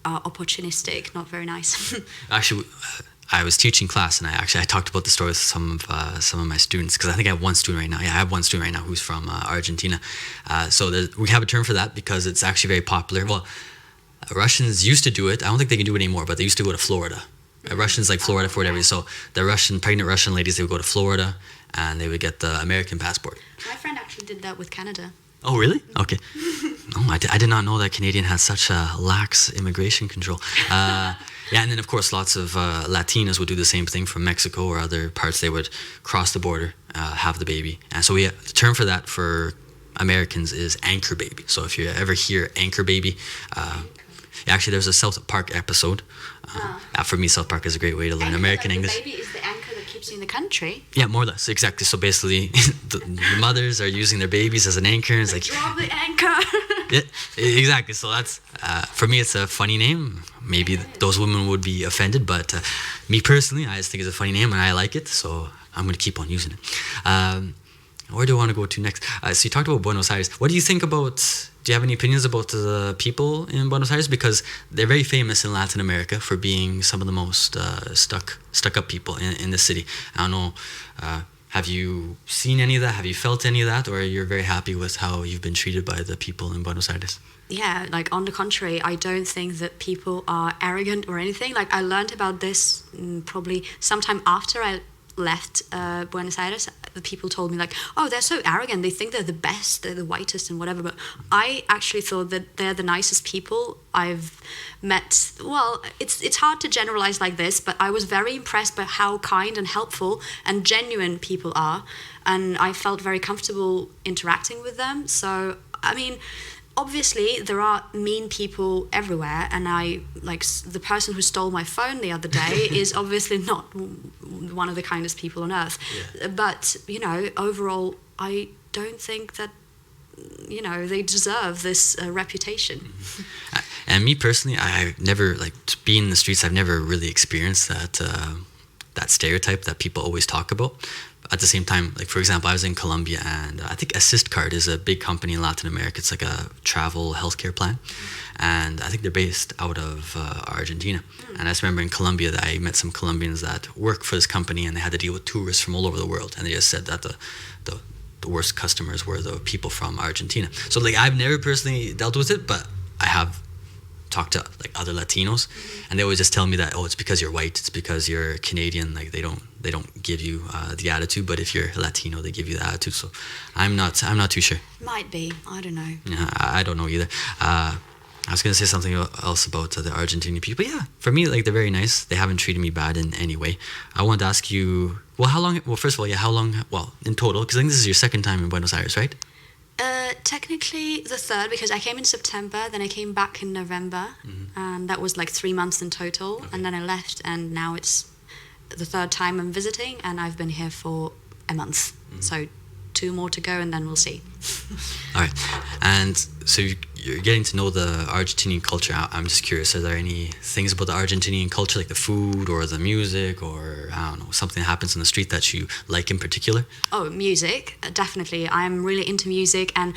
opportunistic, not very nice.
Actually, I was teaching class, and I talked about the story with some of my students, because I think I have one student right now. Yeah, I have one student right now who's from Argentina. So we have a term for that because it's actually very popular. Well, Russians used to do it. I don't think they can do it anymore, but they used to go to Florida. Russians like Florida for whatever. So the pregnant Russian ladies, they would go to Florida and they would get the American passport.
My friend actually did that with Canada.
Oh, really? Okay. I did not know that Canadian has such a lax immigration control. And then, of course, lots of Latinas would do the same thing from Mexico or other parts. They would cross the border, have the baby. And so the term for that for Americans is anchor baby. So if you ever hear anchor baby, actually, there's a South Park episode. For me, South Park is a great way to learn American English.
The baby is the anchor that keeps you in the country.
Yeah, more or less, exactly. So basically, the mothers are using their babies as an anchor. It's like
drop the anchor.
Yeah, exactly. So that's for me, it's a funny name. Maybe those women would be offended, but me personally, I just think it's a funny name and I like it. So I'm going to keep on using it. Where do I want to go to next? So you talked about Buenos Aires. What do you think about? Do you have any opinions about the people in Buenos Aires? Because they're very famous in Latin America for being some of the most stuck up people in the city. I don't know. Have you seen any of that? Have you felt any of that? Or you're very happy with how you've been treated by the people in Buenos Aires?
Yeah, like on the contrary, I don't think that people are arrogant or anything. Like I learned about this probably sometime after I left Buenos Aires. The people told me like, oh, they're so arrogant. They think they're the best, they're the whitest and whatever. But I actually thought that they're the nicest people I've met. Well, it's hard to generalize like this, but I was very impressed by how kind and helpful and genuine people are. And I felt very comfortable interacting with them. So, I mean, obviously there are mean people everywhere, and I like the person who stole my phone the other day is obviously not one of the kindest people on earth. Yeah. But you know, overall, I don't think that they deserve this reputation.
And me personally, I've never being in the streets. I've never really experienced that stereotype that people always talk about. At the same time, like for example, I was in Colombia, and I think Assist Card is a big company in Latin America. It's like a travel healthcare plan, and I think they're based out of Argentina. And I just remember in Colombia that I met some Colombians that work for this company, and they had to deal with tourists from all over the world, and they just said that the worst customers were the people from Argentina. So like I've never personally dealt with it, but I have talked to like other Latinos, and they always just tell me that, oh, it's because you're white, it's because you're Canadian, like they don't give you the attitude, but if you're Latino, they give you the attitude. So I'm not too sure.
Might be, I don't know.
Yeah, I don't know either. I was gonna say something else about the Argentinian people. Yeah, for me, like they're very nice. They haven't treated me bad in any way. I wanted to ask you, how long? Well, first of all, how long? Well, in total, because I think this is your second time in Buenos Aires, right?
Technically the third, because I came in September, then I came back in November, and that was like 3 months in total. Okay. And then I left, and now it's the third time I'm visiting, and I've been here for a month. So 2 more to go, and then we'll see.
All right. And so you're getting to know the Argentinian culture. I'm just curious, are there any things about the Argentinian culture, like the food or the music, or I don't know, something that happens in the street that you like in particular?
Oh, music, definitely. I'm really into music, and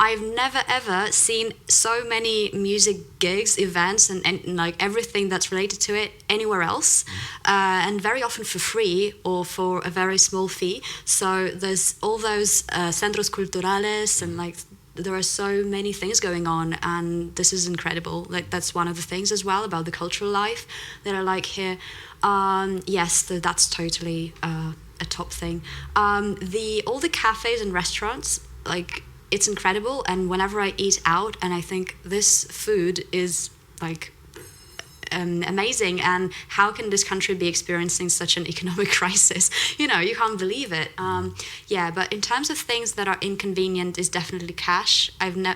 I've never ever seen so many music gigs, events, and like everything that's related to it anywhere else, and very often for free or for a very small fee. So there's all those centros culturales, and like there are so many things going on, and this is incredible. Like that's one of the things as well about the cultural life that I like here. Yes, that's totally a top thing. All the cafes and restaurants, like, it's incredible, and whenever I eat out and I think this food is like amazing, and how can this country be experiencing such an economic crisis? You can't believe it. Yeah, but in terms of things that are inconvenient is definitely cash.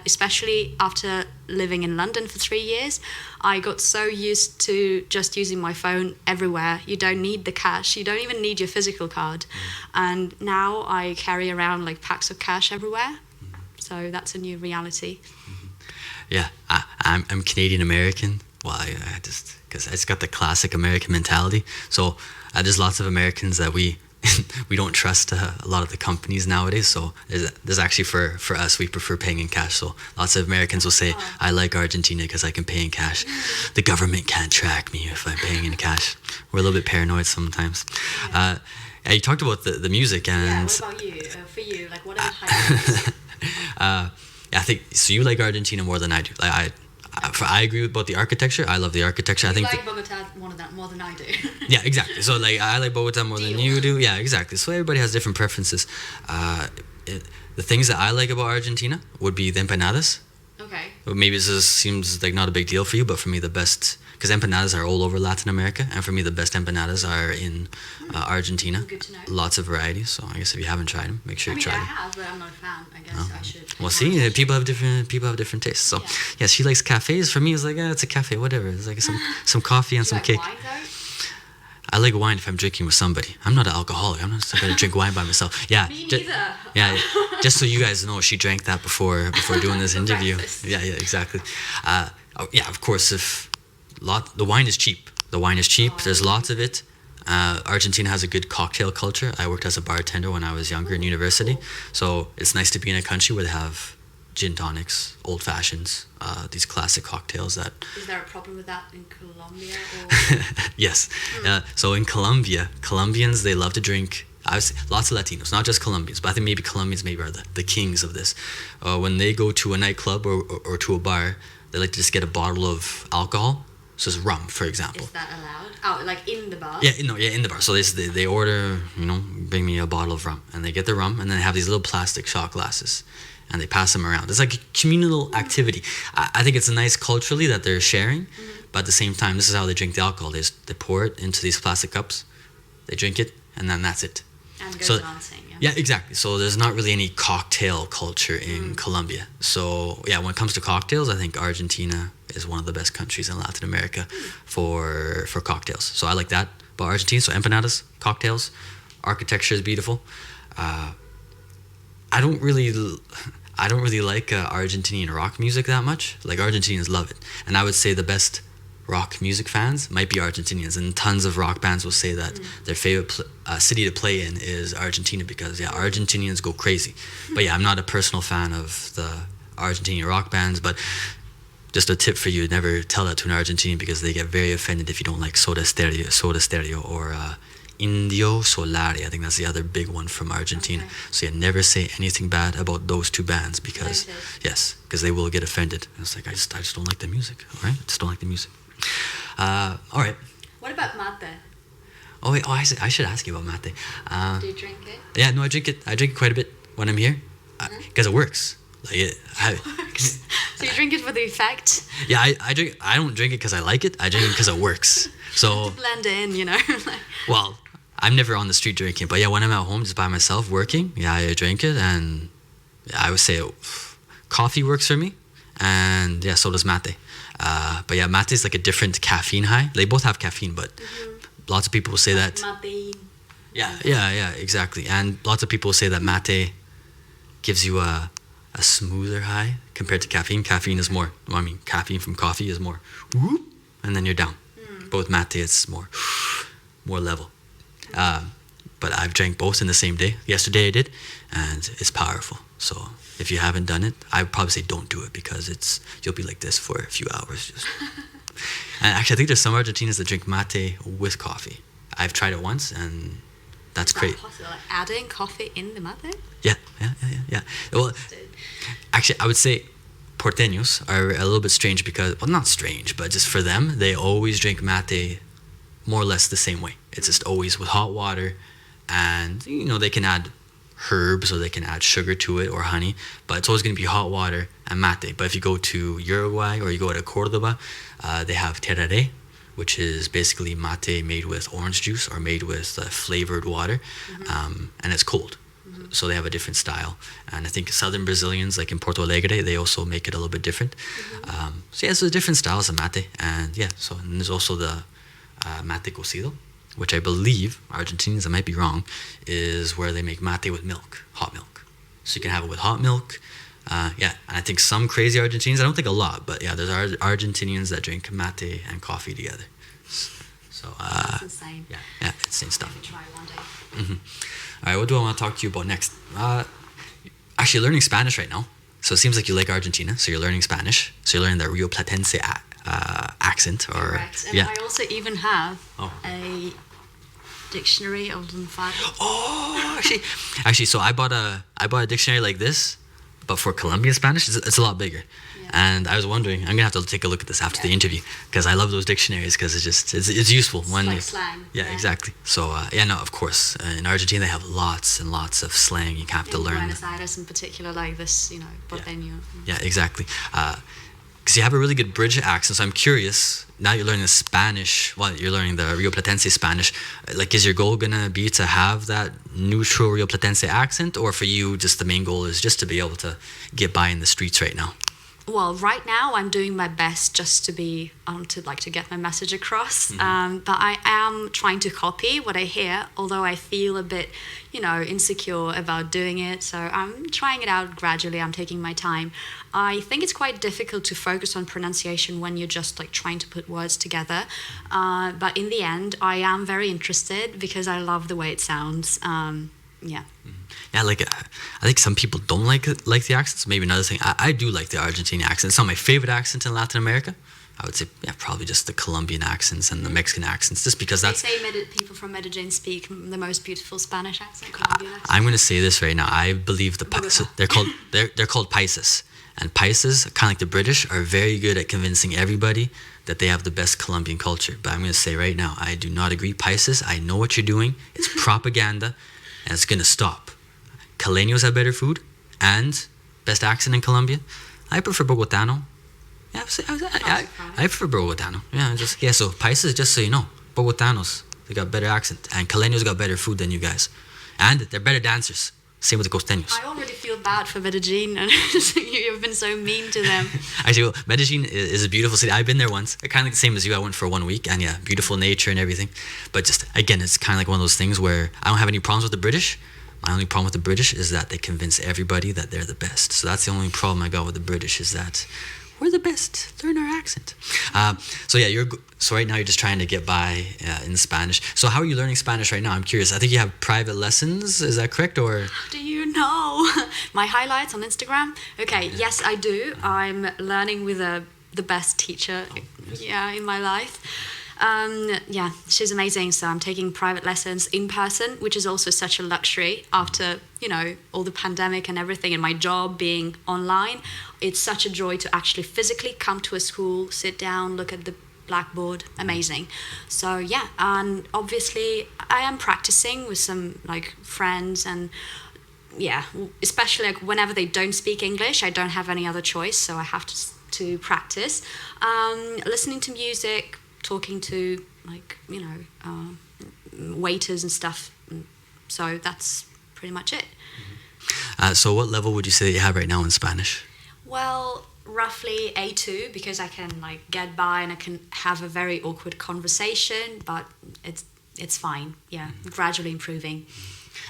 Especially after living in London for 3 years, I got so used to just using my phone everywhere. You don't need the cash. You don't even need your physical card. And now I carry around like packs of cash everywhere. So that's a new reality.
Yeah, I'm Canadian American. Well, I just because it's got the classic American mentality. So there's lots of Americans that we don't trust a lot of the companies nowadays. So there's actually for us, we prefer paying in cash. So lots of Americans will say, I like Argentina because I can pay in cash. The government can't track me if I'm paying in cash. We're a little bit paranoid sometimes. Yeah. You talked about the music, and
yeah. What about you? For you, like what are the highlights?
I think so. You like Argentina more than I do. I agree about the architecture. I love the architecture. I think
like Bogota more than I do.
Yeah, exactly. So like I like Bogota more than you do. Yeah, exactly. So everybody has different preferences. The things that I like about Argentina would be the empanadas.
Okay.
Maybe this seems like not a big deal for you, but for me the best, because empanadas are all over Latin America, and for me the best empanadas are in Argentina.
Good to know. Lots
of varieties. So I guess if you haven't tried them, make sure you try them.
I have, but I'm not a fan. I guess I should.
Well, see, people have different tastes. So yeah, she likes cafes. For me, it's like it's a cafe, whatever. It's like some coffee and some cake.
Wine, though?
I like wine if I'm drinking with somebody. I'm not an alcoholic. I'm not going to drink wine by myself. Yeah.
Me neither.
Yeah. Just so you guys know, she drank that before doing this interview. Yeah, exactly. Yeah, of course. The wine is cheap. There's lots of it. Argentina has a good cocktail culture. I worked as a bartender when I was younger in university, so it's nice to be in a country where they have gin tonics, old fashions, these classic cocktails that.
Is there a problem with that in Colombia? Or?
Yes. So in Colombia, Colombians, they love to drink. I would say lots of Latinos, not just Colombians, but I think maybe Colombians maybe are the kings of this. When they go to a nightclub or to a bar, they like to just get a bottle of alcohol. So it's rum, for example.
Is that allowed? Oh, like in the bar?
Yeah, in the bar. So they order, bring me a bottle of rum, and they get the rum, and then they have these little plastic shot glasses, and they pass them around. It's like a communal activity. I think it's nice culturally that they're sharing, but at the same time, this is how they drink the alcohol. They pour it into these plastic cups, they drink it, and then that's it.
And go dancing.
Yeah, exactly. So there's not really any cocktail culture in Colombia. So yeah, when it comes to cocktails, I think Argentina is one of the best countries in Latin America for cocktails. So I like that about Argentina. So empanadas, cocktails, architecture is beautiful. I don't really like Argentinian rock music that much. Like Argentinians love it, and I would say the best rock music fans might be Argentinians, and tons of rock bands will say that their favorite city to play in is Argentina because Argentinians go crazy. But I'm not a personal fan of the Argentinian rock bands, but just a tip for you, never tell that to an Argentinian because they get very offended if you don't like Soda Stereo or Indio Solari. I think that's the other big one from Argentina. Okay. So never say anything bad about those two bands because because they will get offended. And it's like I just don't like the music. All right, I just don't like the music. All right.
What about mate?
Oh wait, I should ask you about mate.
Do you drink it?
Yeah, no, I drink it. I drink it quite a bit when I'm here because it works. Like
it works. So you drink it for the effect?
Yeah, I drink. I don't drink it because I like it. I drink it because it works. So
to blend in,
Well, I'm never on the street drinking, but when I'm at home just by myself working, I drink it, and I would say coffee works for me, and so does mate. But mate is like a different caffeine high. They both have caffeine, but lots of people will say that.
Mate.
Yeah, exactly. And lots of people will say that mate gives you a smoother high compared to caffeine. Caffeine is more. Caffeine from coffee is more, whoop, and then you're down. But with mate, it's more level. But I've drank both in the same day. Yesterday I did, and it's powerful. So if you haven't done it, I would probably say don't do it because you'll be like this for a few hours. Just. And actually, I think there's some Argentinians that drink mate with coffee. I've tried it once, and that's great.
Possible? Like adding coffee in the mate?
Yeah. Well, actually, I would say porteños are a little bit strange because, not strange, but just for them, they always drink mate more or less the same way. It's just always with hot water, and they can add herbs or they can add sugar to it or honey, but it's always going to be hot water and mate. But if you go to Uruguay or you go to Cordoba, they have tereré, which is basically mate made with orange juice or made with flavored water, and it's cold. So they have a different style. And I think southern Brazilians, like in Porto Alegre, they also make it a little bit different. So different styles of mate. And and there's also the mate cocido, which I believe, Argentinians, I might be wrong, is where they make mate with milk, hot milk. So you can have it with hot milk. And I think some crazy Argentinians, I don't think a lot, but there's Argentinians that drink mate and coffee together. So
that's insane.
Yeah, insane stuff.
Maybe try one day.
All right, what do I want to talk to you about next? Actually, learning Spanish right now. So it seems like you like Argentina, so you're learning Spanish. So you're learning the Rio Platense accent.
Correct. And I also even have a dictionary of Lunfardo.
Oh, actually, so I bought a dictionary like this, but for Colombian Spanish, it's a lot bigger. And I was wondering, I'm gonna have to take a look at this after the interview because I love those dictionaries because it's useful.
It's like slang.
Yeah, exactly. So of course, in Argentina they have lots and lots of slang you have to learn.
Buenos Aires in particular, like this, porteño.
Yeah, exactly. Because you have a really good bridge accent. So I'm curious. Now you're learning the Spanish. Well, you're learning the Rio Platense Spanish. Like, is your goal gonna be to have that neutral Rio Platense accent, or for you, just the main goal is just to be able to get by in the streets right now?
Well, right now I'm doing my best just to be to get my message across. But I am trying to copy what I hear, although I feel a bit, insecure about doing it. So I'm trying it out gradually. I'm taking my time. I think it's quite difficult to focus on pronunciation when you're just like trying to put words together. But in the end, I am very interested because I love the way it sounds. Yeah.
Yeah, like I think some people don't like the accents. Maybe another thing, I do like the Argentine accent. It's not my favorite accent in Latin America. I would say, probably just the Colombian accents and the Mexican accents, just because that's...
They say people from Medellin speak the most beautiful Spanish accent, Colombian accent.
I'm going to say this right now. I believe they're called paisas. And paisas, kind of like the British, are very good at convincing everybody that they have the best Colombian culture. But I'm going to say right now, I do not agree. Paisas, I know what you're doing. It's propaganda, and it's going to stop. Caleños have better food and best accent in Colombia. I prefer Bogotano. Yeah, I prefer Bogotano. So paisas, just so you know, Bogotanos, they got better accent, and Caleños got better food than you guys, and they're better dancers. Same with the costeños.
I already feel bad for Medellin, and you've been so mean to them.
Actually, well, Medellin is a beautiful city. I've been there once. Kind of like the same as you. I went for 1 week, and beautiful nature and everything. But just again, it's kind of like one of those things where I don't have any problems with the British. My only problem with the British is that they convince everybody that they're the best. So that's the only problem I got with the British, is that we're the best. Learn our accent. So right now you're just trying to get by in Spanish. So how are you learning Spanish right now? I'm curious. I think you have private lessons. Is that correct? Or
how do you know? My highlights on Instagram? Okay, yes, I do. I'm learning with the best teacher in my life. She's amazing. So I'm taking private lessons in person, which is also such a luxury after, all the pandemic and everything, and my job being online. It's such a joy to actually physically come to a school, sit down, look at the blackboard. Amazing. So and obviously I am practicing with some like friends, and especially like whenever they don't speak English, I don't have any other choice, so I have to practice. Listening to music, talking to waiters and stuff. So that's pretty much it.
So what level would you say that you have right now in Spanish?
Well, roughly A2, because I can get by and I can have a very awkward conversation, but it's fine. Gradually improving.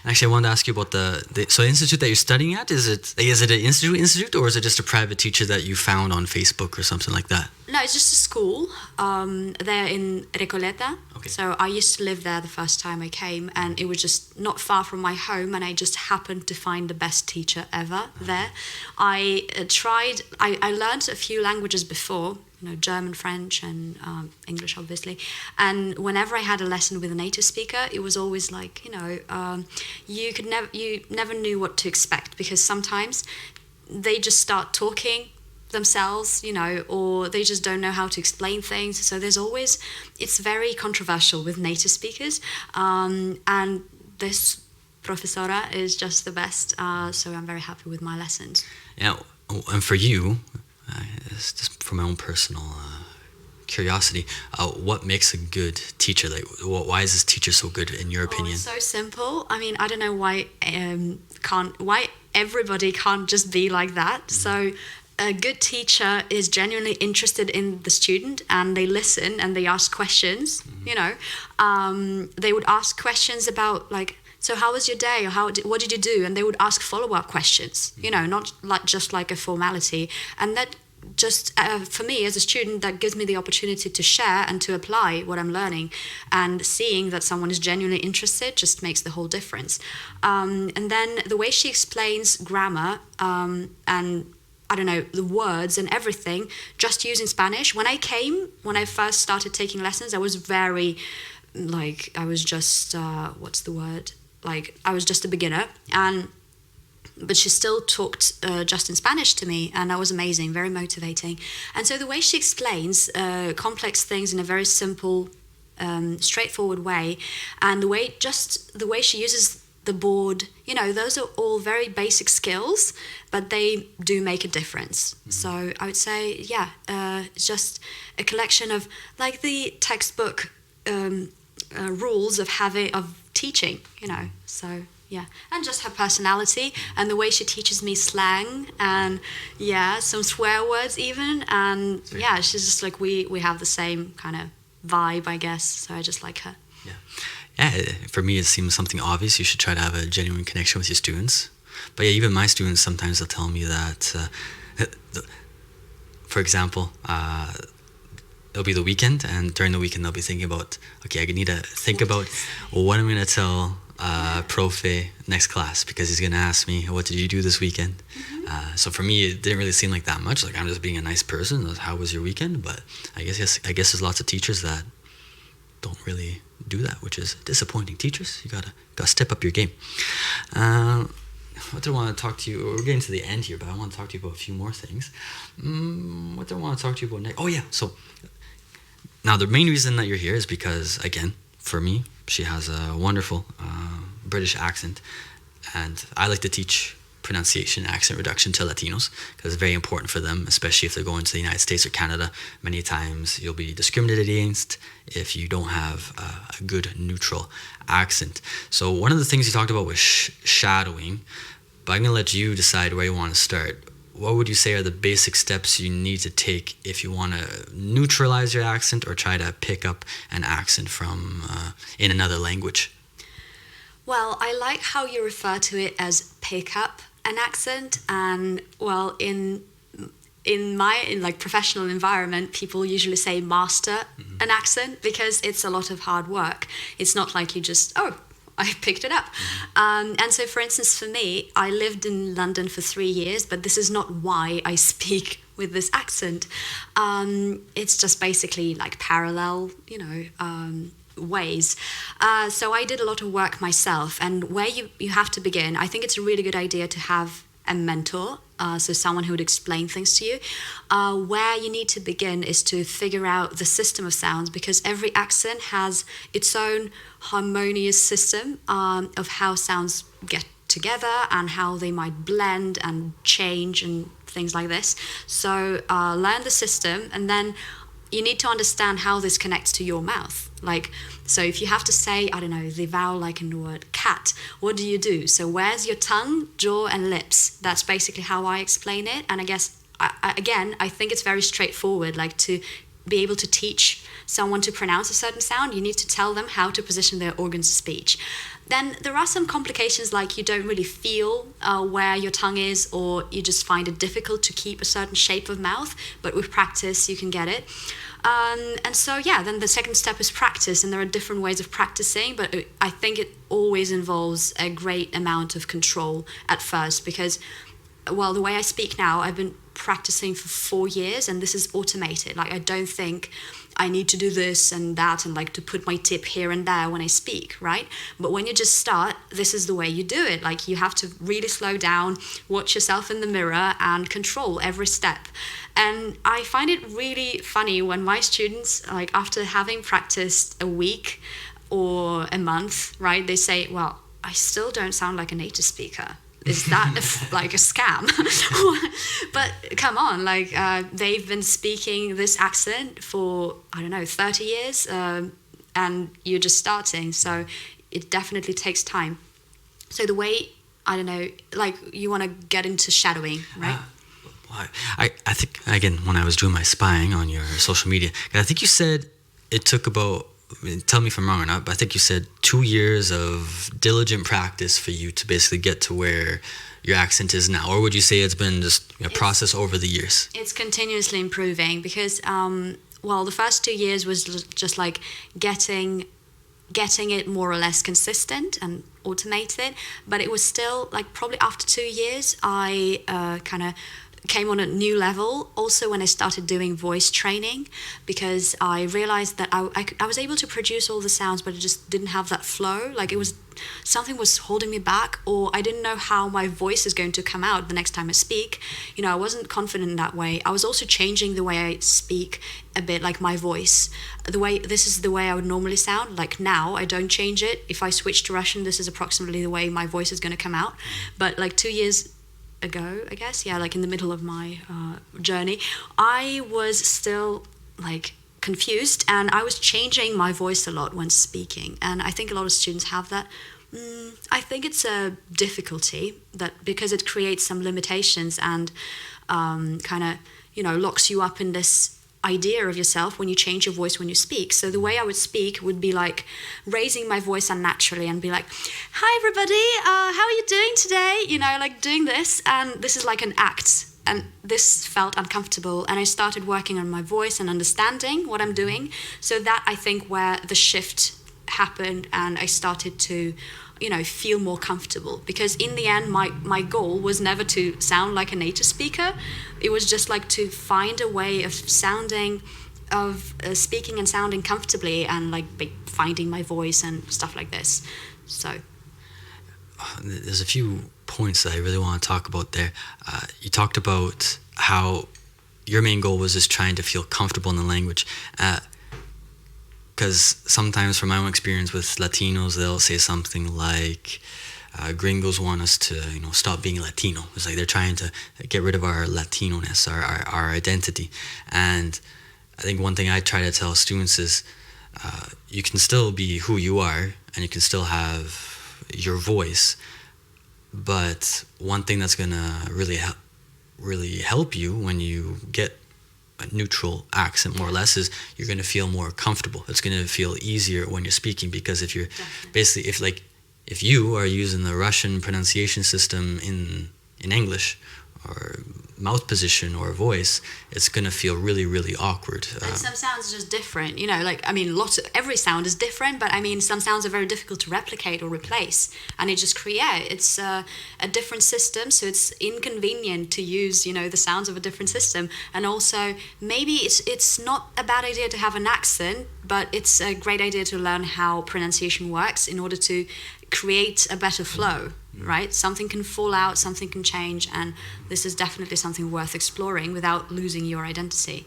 Actually, I wanted to ask you about the institute that you're studying at. Is it an institute, or is it just a private teacher that you found on Facebook or something like that?
No, it's just a school. They're in Recoleta.
Okay.
So I used to live there the first time I came, and it was just not far from my home, and I just happened to find the best teacher ever there. I learned a few languages before, German, French, and English, obviously. And whenever I had a lesson with a native speaker, it was always like, you never knew what to expect, because sometimes they just start talking themselves, or they just don't know how to explain things. So it's very controversial with native speakers. And this profesora is just the best. So I'm very happy with my lessons.
Yeah, and for you, it's just for my own personal curiosity, what makes a good teacher? Like, why is this teacher so good in your opinion?
It's so simple. I mean, I don't know why everybody can't just be like that. Mm-hmm. So a good teacher is genuinely interested in the student, and they listen and they ask questions. Mm-hmm. They would ask questions about so how was your day, or what did you do? And they would ask follow-up questions, not just like a formality. And that just, for me as a student, that gives me the opportunity to share and to apply what I'm learning. And seeing that someone is genuinely interested just makes the whole difference. And then the way she explains grammar and I don't know, the words and everything, just using Spanish. When I first started taking lessons, I was very, I was just, I was just a beginner, but she still talked just in Spanish to me, and that was amazing, very motivating. And so the way she explains complex things in a very simple, straightforward way, and the way she uses the board, those are all very basic skills, but they do make a difference. Mm-hmm. So I would say, it's just a collection of the textbook rules of teaching, So Yeah, and just her personality and the way she teaches me slang and some swear words even. And she's just like, we have the same kind of vibe, I guess. So I just like her.
Yeah, for me, it seems something obvious. You should try to have a genuine connection with your students. But yeah, even my students, sometimes they'll tell me that, for example, it'll be the weekend, and during the weekend they'll be thinking about, okay, I need to think about what I'm going to tell Profe next class, because he's going to ask me, what did you do this weekend? So for me, it didn't really seem like that much. Like, I'm just being a nice person. How was your weekend? But I guess there's lots of teachers that don't really do that, which is disappointing. Teachers, you gotta step up your game. What do I want to talk to you? We're getting to the end here, but I want to talk to you about a few more things. What do I want to talk to you about next? Oh yeah, so now the main reason that you're here is because, again, for me, she has a wonderful British accent, and I like to teach pronunciation, accent reduction to Latinos, because it's very important for them, especially if they're going to the United States or Canada. Many times you'll be discriminated against if you don't have a good neutral accent. So one of the things you talked about was shadowing, but I'm going to let you decide where you want to start. What would you say are the basic steps you need to take if you want to neutralize your accent or try to pick up an accent from in another language?
Well, I like how you refer to it as pick up an accent, and well, in like professional environment, people usually say master an accent, because it's a lot of hard work. It's not like you just, I picked it up. And so, for instance, for me, I lived in London for 3 years, but this is not why I speak with this accent. It's just basically like parallel, ways. So I did a lot of work myself, and where you have to begin, I think it's a really good idea to have a mentor, so someone who would explain things to you. Where you need to begin is to figure out the system of sounds, because every accent has its own harmonious system of how sounds get together and how they might blend and change and things like this. So learn the system, and then you need to understand how this connects to your mouth. Like, so if you have to say, I don't know, the vowel like in the word cat, what do you do? So where's your tongue, jaw, and lips? That's basically how I explain it. And I guess, I think it's very straightforward. Like, to be able to teach someone to pronounce a certain sound, you need to tell them how to position their organs of speech. Then there are some complications, like you don't really feel where your tongue is, or you just find it difficult to keep a certain shape of mouth, but with practice you can get it. And so, then the second step is practice, and there are different ways of practicing, but I think it always involves a great amount of control at first, because, well, the way I speak now, I've been practicing for 4 years, and this is automated. Like, I don't think I need to do this and that and like to put my tip here and there when I speak, right? But when you just start, this is the way you do it. Like, you have to really slow down, watch yourself in the mirror, and control every step. And I find it really funny when my students, like, after having practiced a week or a month, right, they say, well, I still don't sound like a native speaker. Is that like a scam? But come on, like, they've been speaking this accent for, 30 years, and you're just starting. So it definitely takes time. So the way, like, you want to get into shadowing, right?
I think, again, when I was doing my spying on your social media, I think you said it took about, tell me if I'm wrong or not, but I think you said 2 years of diligent practice for you to basically get to where your accent is now. Or would you say it's been just a process over the years?
It's continuously improving, because, the first 2 years was just like getting it more or less consistent and automated. But it was still, like, probably after 2 years, I kind of came on a new level also when I started doing voice training, because I realized that I was able to produce all the sounds, but it just didn't have that flow. Like, it was, something was holding me back, or I didn't know how my voice is going to come out the next time I speak. I wasn't confident in that way. I was also changing the way I speak a bit, like my voice. This is the way I would normally sound. Like, now I don't change it. If I switch to Russian, this is approximately the way my voice is going to come out. But like 2 years ago, I guess, like in the middle of my journey, I was still like confused, and I was changing my voice a lot when speaking. And I think a lot of students have that I think it's a difficulty that because it creates some limitations and kind of, locks you up in this idea of yourself when you change your voice when you speak. So the way I would speak would be like raising my voice unnaturally and be like, "Hi everybody, how are you doing today?" Like doing this, and this is like an act. And this felt uncomfortable, and I started working on my voice and understanding what I'm doing. So that, I think, where the shift happened, and I started to, feel more comfortable. Because in the end, my goal was never to sound like a native speaker. It was just like to find a way of speaking and sounding comfortably, and like finding my voice and stuff like this. So
there's a few points that I really want to talk about there. You talked about how your main goal was just trying to feel comfortable in the language. Because sometimes, from my own experience with Latinos, they'll say something like, gringos want us to, stop being Latino. It's like they're trying to get rid of our Latino-ness, our identity. And I think one thing I try to tell students is you can still be who you are, and you can still have your voice, but one thing that's gonna really help you when you get a neutral accent, more or less, is you're gonna feel more comfortable. It's gonna feel easier when you're speaking, because if you're basically if you are using the Russian pronunciation system in English, or mouth position or voice, it's gonna feel really, really awkward.
And some sounds are just different, every sound is different, but some sounds are very difficult to replicate or replace, and it just it's a different system, so it's inconvenient to use, the sounds of a different system. And also, maybe it's not a bad idea to have an accent, but it's a great idea to learn how pronunciation works in order to create a better flow, right? Something can fall out, something can change, and this is definitely something worth exploring without losing your identity.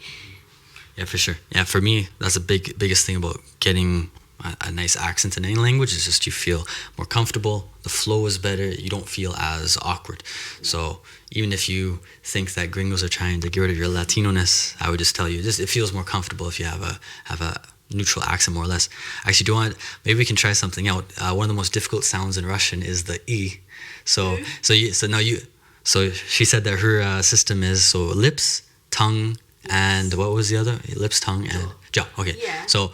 Yeah, for sure. Yeah, for me, that's the biggest thing about getting a nice accent in any language, is just you feel more comfortable, the flow is better, you don't feel as awkward. So even if you think that gringos are trying to get rid of your Latino-ness, I would just tell you, it feels more comfortable if you have a neutral accent, more or less. Actually, maybe we can try something out. One of the most difficult sounds in Russian is the E. So she said that her system is so lips, tongue, and what was the other? Lips, tongue, and jaw. Okay.
Yeah.
So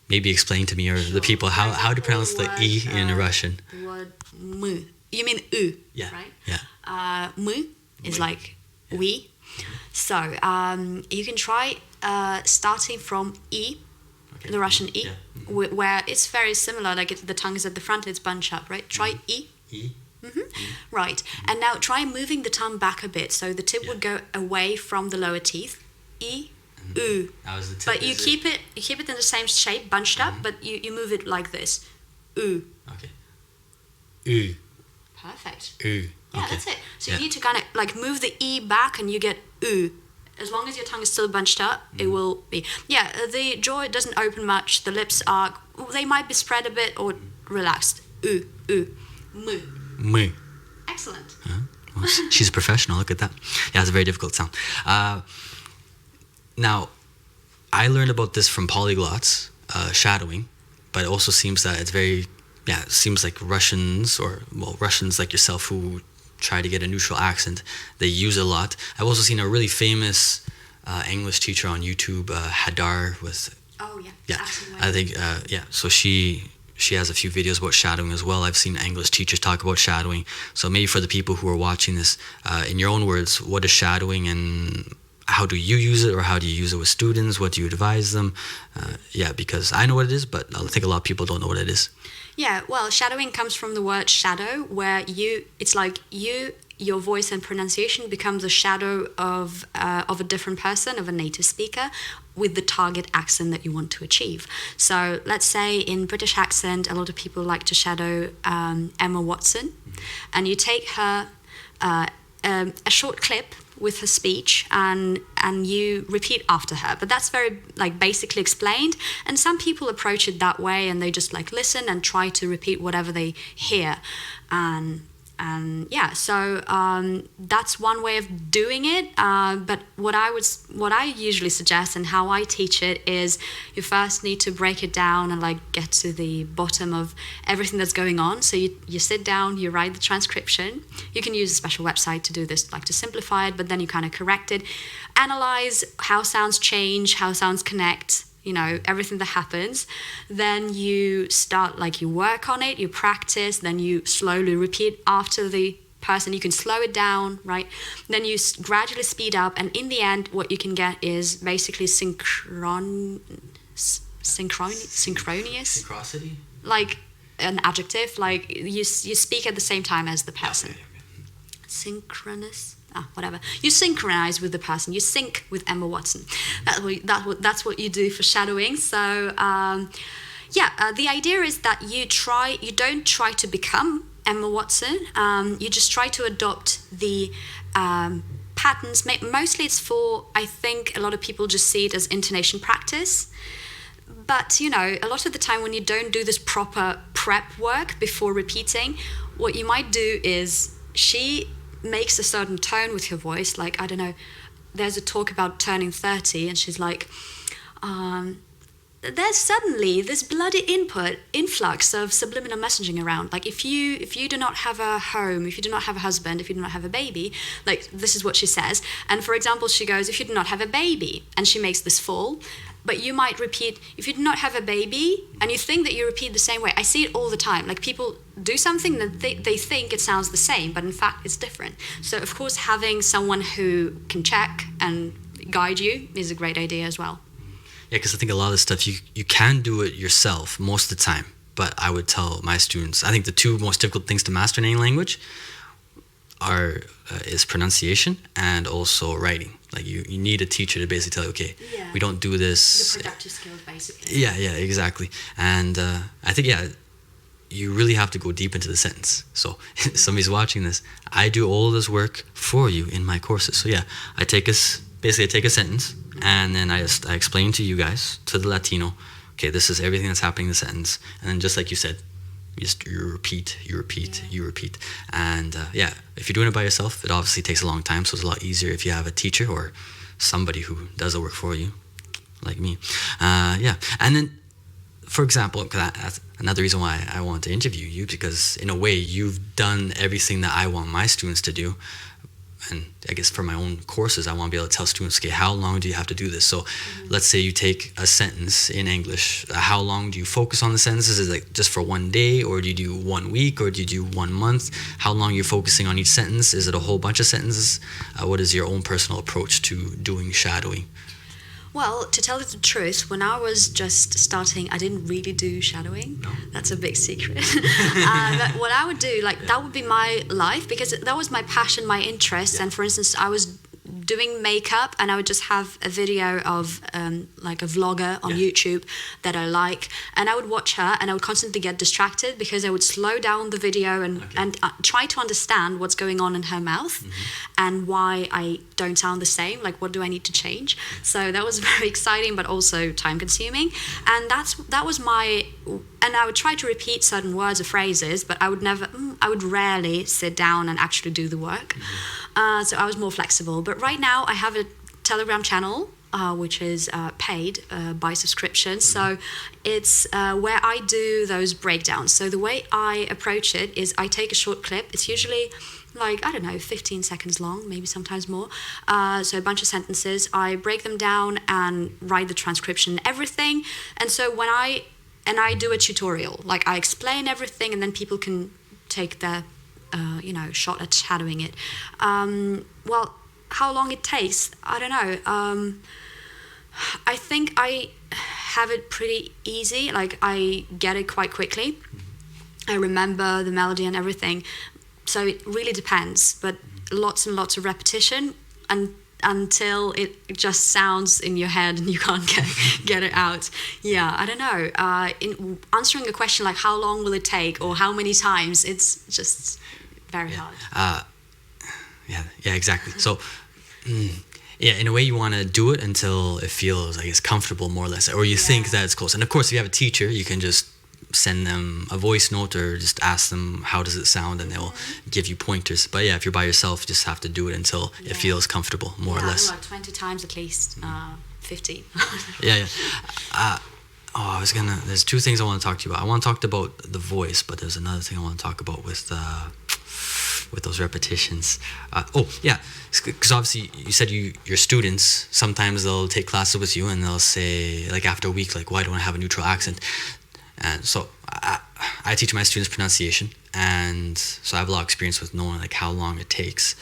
maybe explain to me or the people how to pronounce the E in Russian.
The word mu. You mean u,
yeah.
right?
Yeah.
Mu is like we. So you can try starting from E. Okay. The Russian E, where it's very similar, like the tongue is at the front, it's bunched up, right? Try E.
E.
Mm-hmm. Right. And now try moving the tongue back a bit, so the tip would go away from the lower teeth. E, U.
That was the tip.
But you keep it in the same shape, bunched up, but you move it like this. U.
Okay. U.
Perfect.
U.
Yeah,
okay.
that's it. So you need to kind of like move the E back, and you get U. As long as your tongue is still bunched up, it will be. Yeah, the jaw doesn't open much. The lips they might be spread a bit or relaxed. U, mu.
Mu.
Excellent.
Well, she's a professional. Look at that. Yeah, it's a very difficult sound. Now, I learned about this from polyglots, shadowing, but it also seems that it seems like Russians like yourself who try to get a neutral accent, they use it a lot. I've also seen a really famous English teacher on YouTube, Hadar, with...
Oh, yeah.
Yeah,
Absolutely.
I think, so she has a few videos about shadowing as well. I've seen English teachers talk about shadowing. So maybe for the people who are watching this, in your own words, what is shadowing, and how do you use it, or how do you use it with students? What do you advise them? Because I know what it is, but I think a lot of people don't know what it is.
Yeah, well, shadowing comes from the word shadow, where it's like your voice and pronunciation becomes a shadow of a different person, of a native speaker, with the target accent that you want to achieve. So let's say in British accent, a lot of people like to shadow Emma Watson, and you take her a short clip with her speech, and you repeat after her. But that's very basically explained, and some people approach it that way, and they just listen and try to repeat whatever they hear. And yeah, so that's one way of doing it. But what I usually suggest and how I teach it is you first need to break it down and like get to the bottom of everything that's going on. So you sit down, you write the transcription. You can use a special website to do this, like to simplify it, but then you kind of correct it, analyze how sounds change, how sounds connect, you know, everything that happens. Then you start, like, you work on it, you practice, then you slowly repeat after the person. You can slow it down, right? Then you gradually speed up, and in the end, what you can get is basically synchronous,
Synchronicity?
like an adjective, like you speak at the same time as the person.
Okay.
Synchronous. Whatever. You synchronize with the person. You sync with Emma Watson. That's what you do for shadowing. So, the idea is that you don't try to become Emma Watson. You just try to adopt the patterns. Mostly it's for, I think a lot of people just see it as intonation practice. But, you know, a lot of the time when you don't do this proper prep work before repeating, what you might do is she makes a certain tone with her voice, like, I don't know, there's a talk about turning 30 and she's like, there's suddenly this bloody influx of subliminal messaging around. Like, if you do not have a home, if you do not have a husband, if you do not have a baby, like, this is what she says. And for example, she goes, if you do not have a baby, and she makes this fall. But you might repeat, if you do not have a baby, and you think that you repeat the same way. I see it all the time. Like, people do something that they think it sounds the same, but in fact it's different. So of course having someone who can check and guide you is a great idea as well.
Yeah, because I think a lot of this stuff, you can do it yourself most of the time. But I would tell my students, I think the two most difficult things to master in any language is pronunciation and also writing. Like, you need a teacher to basically tell you, okay, we don't do this.
The productive skills, basically.
Yeah, exactly. And I think, you really have to go deep into the sentence. So if somebody's watching this, I do all this work for you in my courses. So I take a sentence, and then I explain to you guys, to the Latino, okay, this is everything that's happening in the sentence. And then just like you said, you repeat. And if you're doing it by yourself, it obviously takes a long time, so it's a lot easier if you have a teacher or somebody who does the work for you, like me. And then, for example, that's another reason why I want to interview you, because in a way you've done everything that I want my students to do. And I guess for my own courses, I want to be able to tell students, okay, how long do you have to do this? So let's say you take a sentence in English. How long do you focus on the sentences? Is it like just for one day, or do you do 1 week, or do you do 1 month? How long are you focusing on each sentence? Is it a whole bunch of sentences? What is your own personal approach to doing shadowing?
Well, to tell you the truth, when I was just starting, I didn't really do shadowing.
No.
That's a big secret. But what I would do, like, that would be my life, because that was my passion, my interest.
Yeah.
And for instance, I was doing makeup, and I would just have a video of like a vlogger on YouTube that I like, and I would watch her, and I would constantly get distracted because I would slow down the video and try to understand what's going on in her mouth and why I don't sound the same, like what do I need to change. So that was very exciting, but also time consuming. And that was my, and I would try to repeat certain words or phrases, but I would rarely sit down and actually do the work. So I was more flexible. But right now I have a Telegram channel, which is paid by subscription. So it's where I do those breakdowns. So the way I approach it is I take a short clip. It's usually like, I don't know, 15 seconds long, maybe sometimes more. So a bunch of sentences. I break them down and write the transcription and everything. And so when I do a tutorial, like I explain everything, and then people can take their shot at shadowing it. Well, how long it takes, I don't know. I think I have it pretty easy. Like, I get it quite quickly. I remember the melody and everything. So it really depends, but lots and lots of repetition until it just sounds in your head and you can't get it out. Yeah, I don't know. In answering a question like how long will it take or how many times, it's just very hard.
Yeah, exactly. So, in a way you want to do it until it feels, I guess, comfortable more or less, or you think that it's close. And of course, if you have a teacher, you can just send them a voice note or just ask them how does it sound, and they'll give you pointers. But yeah, if you're by yourself, you just have to do it until it feels comfortable, more or less.
Like 20 times at least, 15.
Yeah. There's two things I want to talk to you about. I want to talk about the voice, but there's another thing I want to talk about with those repetitions. Because obviously you said your students, sometimes they'll take classes with you and they'll say, like after a week, like, why don't I have a neutral accent? And so I teach my students pronunciation, and so I have a lot of experience with knowing like how long it takes.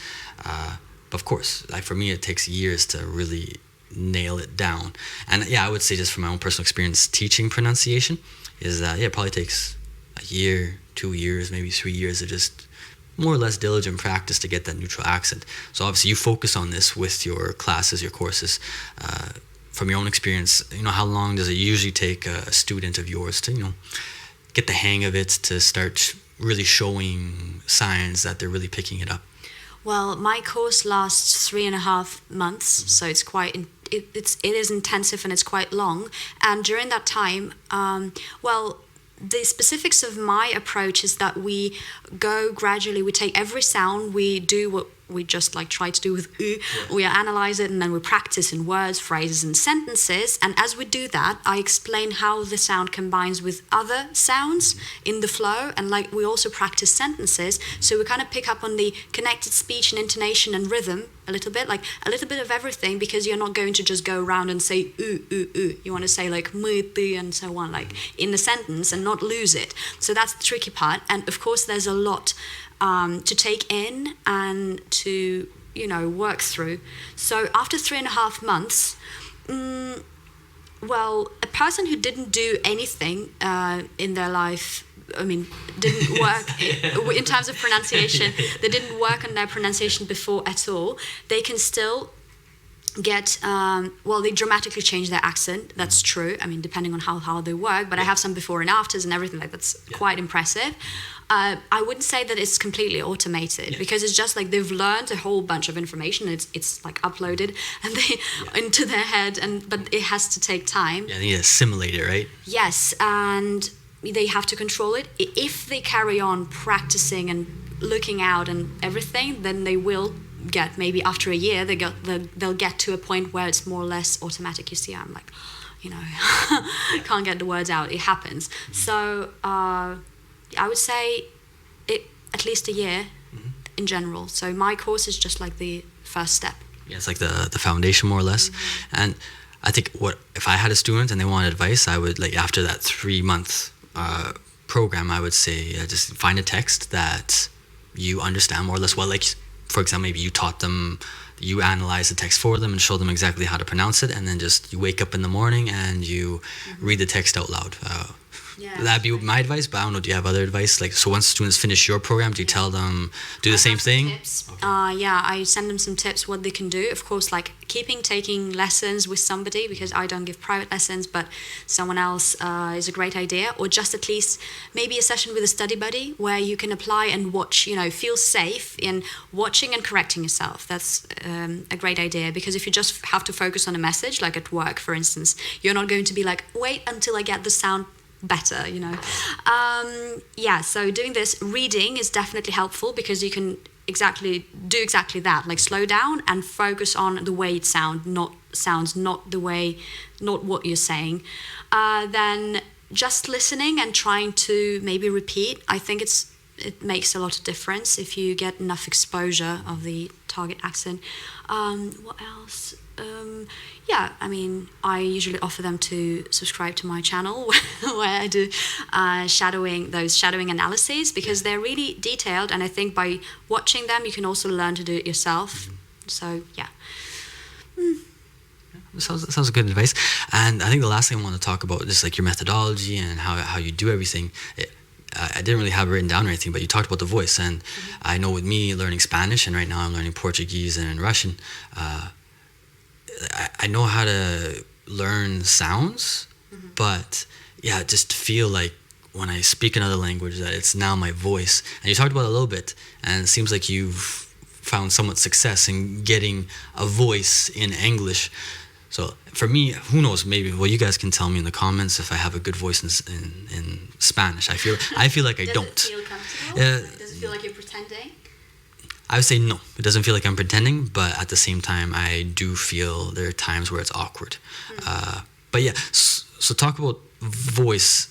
But of course, like for me, it takes years to really nail it down. And yeah, I would say just from my own personal experience teaching pronunciation is that it probably takes a year, 2 years, maybe 3 years of just more or less diligent practice to get that neutral accent. So obviously you focus on this with your classes, your courses. From your own experience, how long does it usually take a student of yours to, get the hang of it, to start really showing signs that they're really picking it up?
Well, my course lasts 3.5 months, so it's quite it is intensive and it's quite long. And during that time, the specifics of my approach is that we go gradually. We take every sound, we do what we just like try to do with we analyze it, and then we practice in words, phrases, and sentences. And as we do that, I explain how the sound combines with other sounds in the flow, and like we also practice sentences, so we kind of pick up on the connected speech and intonation and rhythm a little bit of everything, because you're not going to just go around and say you want to say like and so on, like in the sentence, and not lose it. So that's the tricky part. And of course there's a lot to take in and to work through. So after 3.5 months, a person who didn't do anything in their life, didn't work in terms of pronunciation, they didn't work on their pronunciation before at all, they can still get they dramatically change their accent. That's true. Depending on how they work, but I have some before and afters and everything. Like that's quite impressive. I wouldn't say that it's completely automated, because it's just like they've learned a whole bunch of information. It's like uploaded and into their head, but it has to take time.
Yeah, they need to assimilate it, right?
Yes, and they have to control it. If they carry on practicing and looking out and everything, then they will get, maybe after a year, they'll get to a point where it's more or less automatic. You see, I'm like, can't get the words out. It happens. So I would say at least a year in general. So my course is just like the first step.
Yeah, it's like the foundation, more or less. And I think if I had a student and they wanted advice, I would, like, after that 3-month program, I would say just find a text that you understand more or less well. Like, for example, maybe you analyze the text for them and show them exactly how to pronounce it, and then just you wake up in the morning and you read the text out loud. That'd be my advice, but I don't know, do you have other advice? Like, so once students finish your program, do you tell them do the same thing?
Tips. Okay. I send them some tips what they can do. Of course, like taking lessons with somebody, because I don't give private lessons, but someone else is a great idea. Or just at least maybe a session with a study buddy where you can apply and watch, feel safe in watching and correcting yourself. That's a great idea, because if you just have to focus on a message, like at work, for instance, you're not going to be like, wait until I get the sound better, so doing this, reading is definitely helpful, because you can do exactly that, like slow down and focus on the way it sounds, not what you're saying. Then just listening and trying to maybe repeat. I think it makes a lot of difference if you get enough exposure of the target accent. What else? I usually offer them to subscribe to my channel where I do shadowing analyses, because they're really detailed, and I think by watching them you can also learn to do it yourself. So
Sounds good advice. And I think the last thing I want to talk about is like your methodology and how you do everything. I didn't really have it written down or anything, but you talked about the voice, and I know with me learning Spanish, and right now I'm learning Portuguese and Russian, I know how to learn sounds, but just feel like when I speak another language that it's now my voice. And you talked about it a little bit, and it seems like you've found somewhat success in getting a voice in English. So for me, who knows? Maybe you guys can tell me in the comments if I have a good voice in Spanish. I feel like I don't.
Does it feel comfortable? Does it feel like you're pretending?
I would say no. It doesn't feel like I'm pretending, but at the same time, I do feel there are times where it's awkward. But yeah, so talk about voice.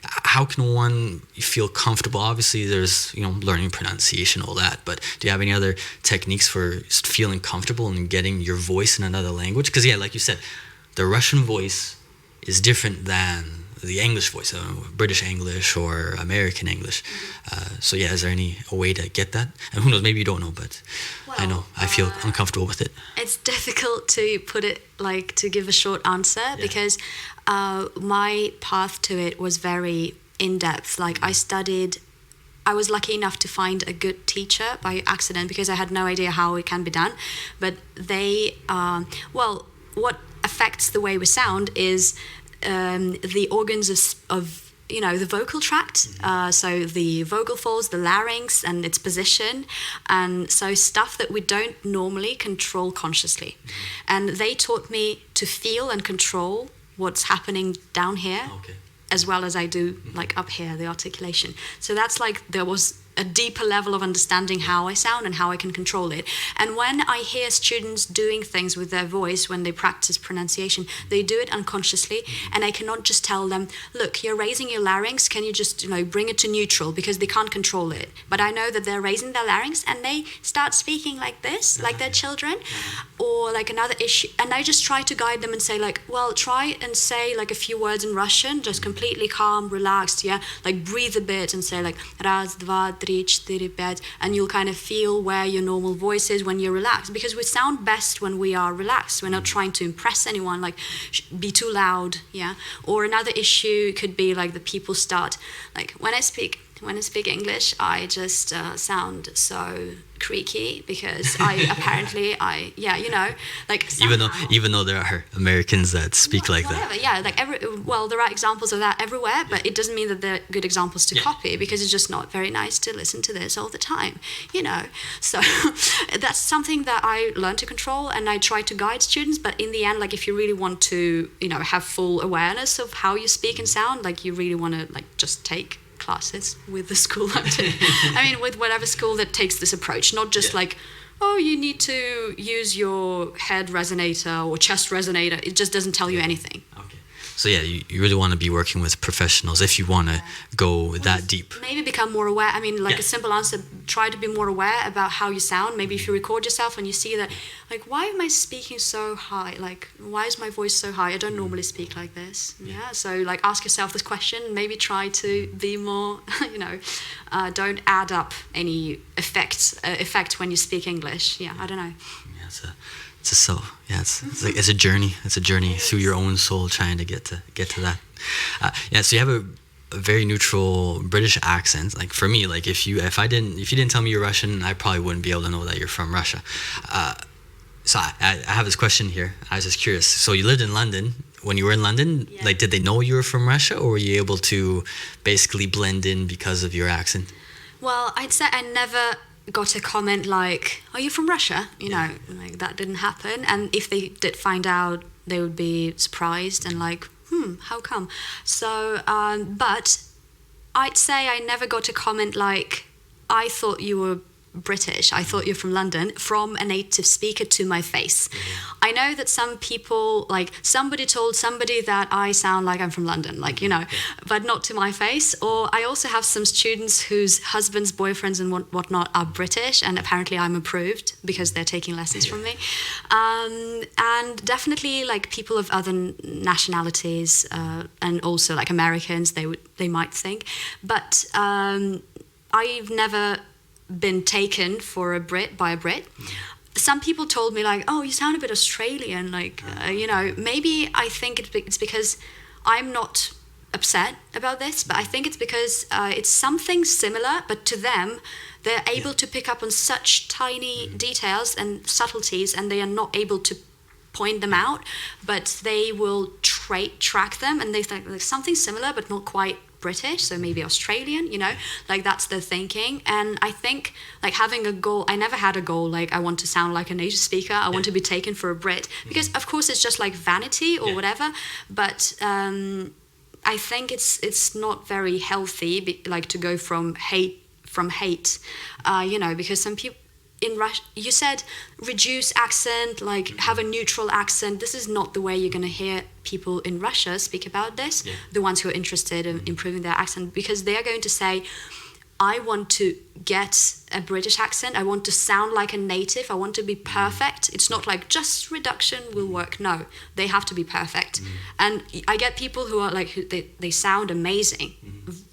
How can one feel comfortable? Obviously, there's learning pronunciation, all that. But do you have any other techniques for feeling comfortable and getting your voice in another language? Because like you said, the Russian voice is different than the English voice, British English or American English. So is there any way to get that? And who knows? Maybe you don't know, but I know I feel uncomfortable with it.
It's difficult to put it to give a short answer because my path to it was very in-depth. Like I was lucky enough to find a good teacher by accident because I had no idea how it can be done. But they, what affects the way we sound is the organs of the vocal tract, so the vocal folds, the larynx and its position, and so stuff that we don't normally control consciously. And they taught me to feel and control what's happening down here, as well as I do up here, the articulation. So that's there was a deeper level of understanding how I sound and how I can control it. And when I hear students doing things with their voice, when they practice pronunciation, they do it unconsciously, and I cannot just tell them, look, you're raising your larynx, can you just bring it to neutral, because they can't control it. But I know that they're raising their larynx and they start speaking like this, like they're children, or another issue, and I just try to guide them and say try and say a few words in Russian, just completely calm, relaxed, breathe a bit and say раз, два, три, четыре, пять, and you'll kind of feel where your normal voice is when you're relaxed, because we sound best when we are relaxed. We're not trying to impress anyone, be too loud, Or another issue could be the people start, when I speak English, I just sound so creaky because
even though there are Americans that speak that.
There are examples of that everywhere, but it doesn't mean that they're good examples to copy, because it's just not very nice to listen to this all the time, So that's something that I learned to control, and I try to guide students. But in the end, if you really want to, have full awareness of how you speak and sound, you really want to just take classes with the school I'm doing. I mean, with whatever school that takes this approach, not just you need to use your head resonator or chest resonator. It just doesn't tell you anything.
Okay. So you really want to be working with professionals if you want to go that deep.
Maybe become more aware. I mean, a simple answer, try to be more aware about how you sound. Maybe if you record yourself and you see that, why am I speaking so high? Why is my voice so high? I don't normally speak like this. So ask yourself this question. Maybe try to be more, don't add up any effect when you speak English. I don't know. It's a journey. It's a journey through your own soul, trying to get to that. So you have a very neutral British accent. For me, if you didn't tell me you're Russian, I probably wouldn't be able to know that you're from Russia. So I have this question here. I was just curious. So you lived in London. When you were in London, did they know you were from Russia, or were you able to basically blend in because of your accent? Well, I'd say I never got a comment are you from Russia? That didn't happen. And if they did find out, they would be surprised and how come? So, but I'd say I never got a comment I thought you were British, I thought you're from London, from a native speaker to my face. I know that some people, somebody told somebody that I sound like I'm from London, but not to my face. Or I also have some students whose husbands, boyfriends and whatnot are British, and apparently I'm approved because they're taking lessons from me. And definitely people of other nationalities, and also Americans, they might think. But I've never been taken for a Brit by a Brit. Some people told me oh, you sound a bit Australian, maybe I think it's because I'm not upset about this, but I think it's because it's something similar, but to them they're able to pick up on such tiny details and subtleties, and they are not able to point them out, but they will track them, and they think something similar but not quite British, so maybe Australian, like that's the thinking. And I think like having a goal, I never had a goal like I want to sound like a native speaker, I want to be taken for a Brit, because of course it's just like vanity or whatever, but I think it's not very healthy like to go from hate, because some people in Russia, you said reduce accent, like have a neutral accent. This is not the way you're going to hear people in Russia speak about this, the ones who are interested in improving their accent, because they are going to say, I want to get a British accent, I want to sound like a native, I want to be perfect. It's not like just reduction will work. No, they have to be perfect. And I get people who are like, they sound amazing,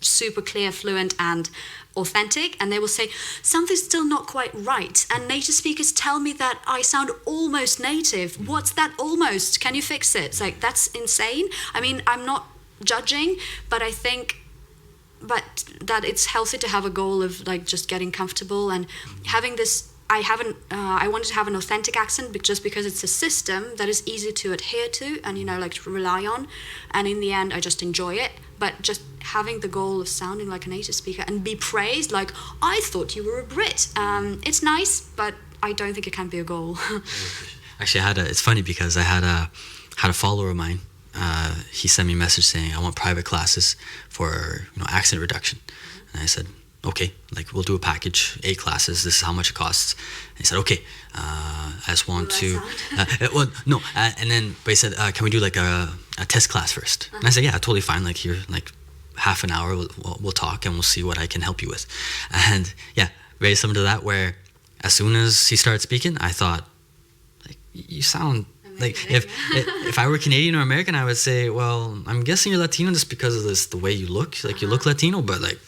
super clear, fluent, and authentic, and they will say something's still not quite right, and native speakers tell me that I sound almost native. What's that almost? Can you fix it? It's like, that's insane. I mean, I'm not judging, but I think that it's healthy to have a goal of like just getting comfortable and having this. I wanted to have an authentic accent just because it's a system that is easy to adhere to and like to rely on, and in the end I just enjoy it. But just having the goal of sounding like a native speaker and be praised like, I thought you were a Brit, it's nice, but I don't think it can be a goal.
Actually, it's funny because I had a follower of mine. He sent me a message saying, I want private classes for accent reduction, and I said, okay, like we'll do a package, 8 classes, this is how much it costs. And he said, okay, I just want to and then but he said, can we do like a test class first? And I said, yeah, totally fine, like here, like half an hour, we'll talk and we'll see what I can help you with. And yeah, very similar to that, where as soon as he started speaking, I thought, like, you sound like, if I were Canadian or American, I would say, well, I'm guessing you're Latino just because of the way you look, like you look Latino, but like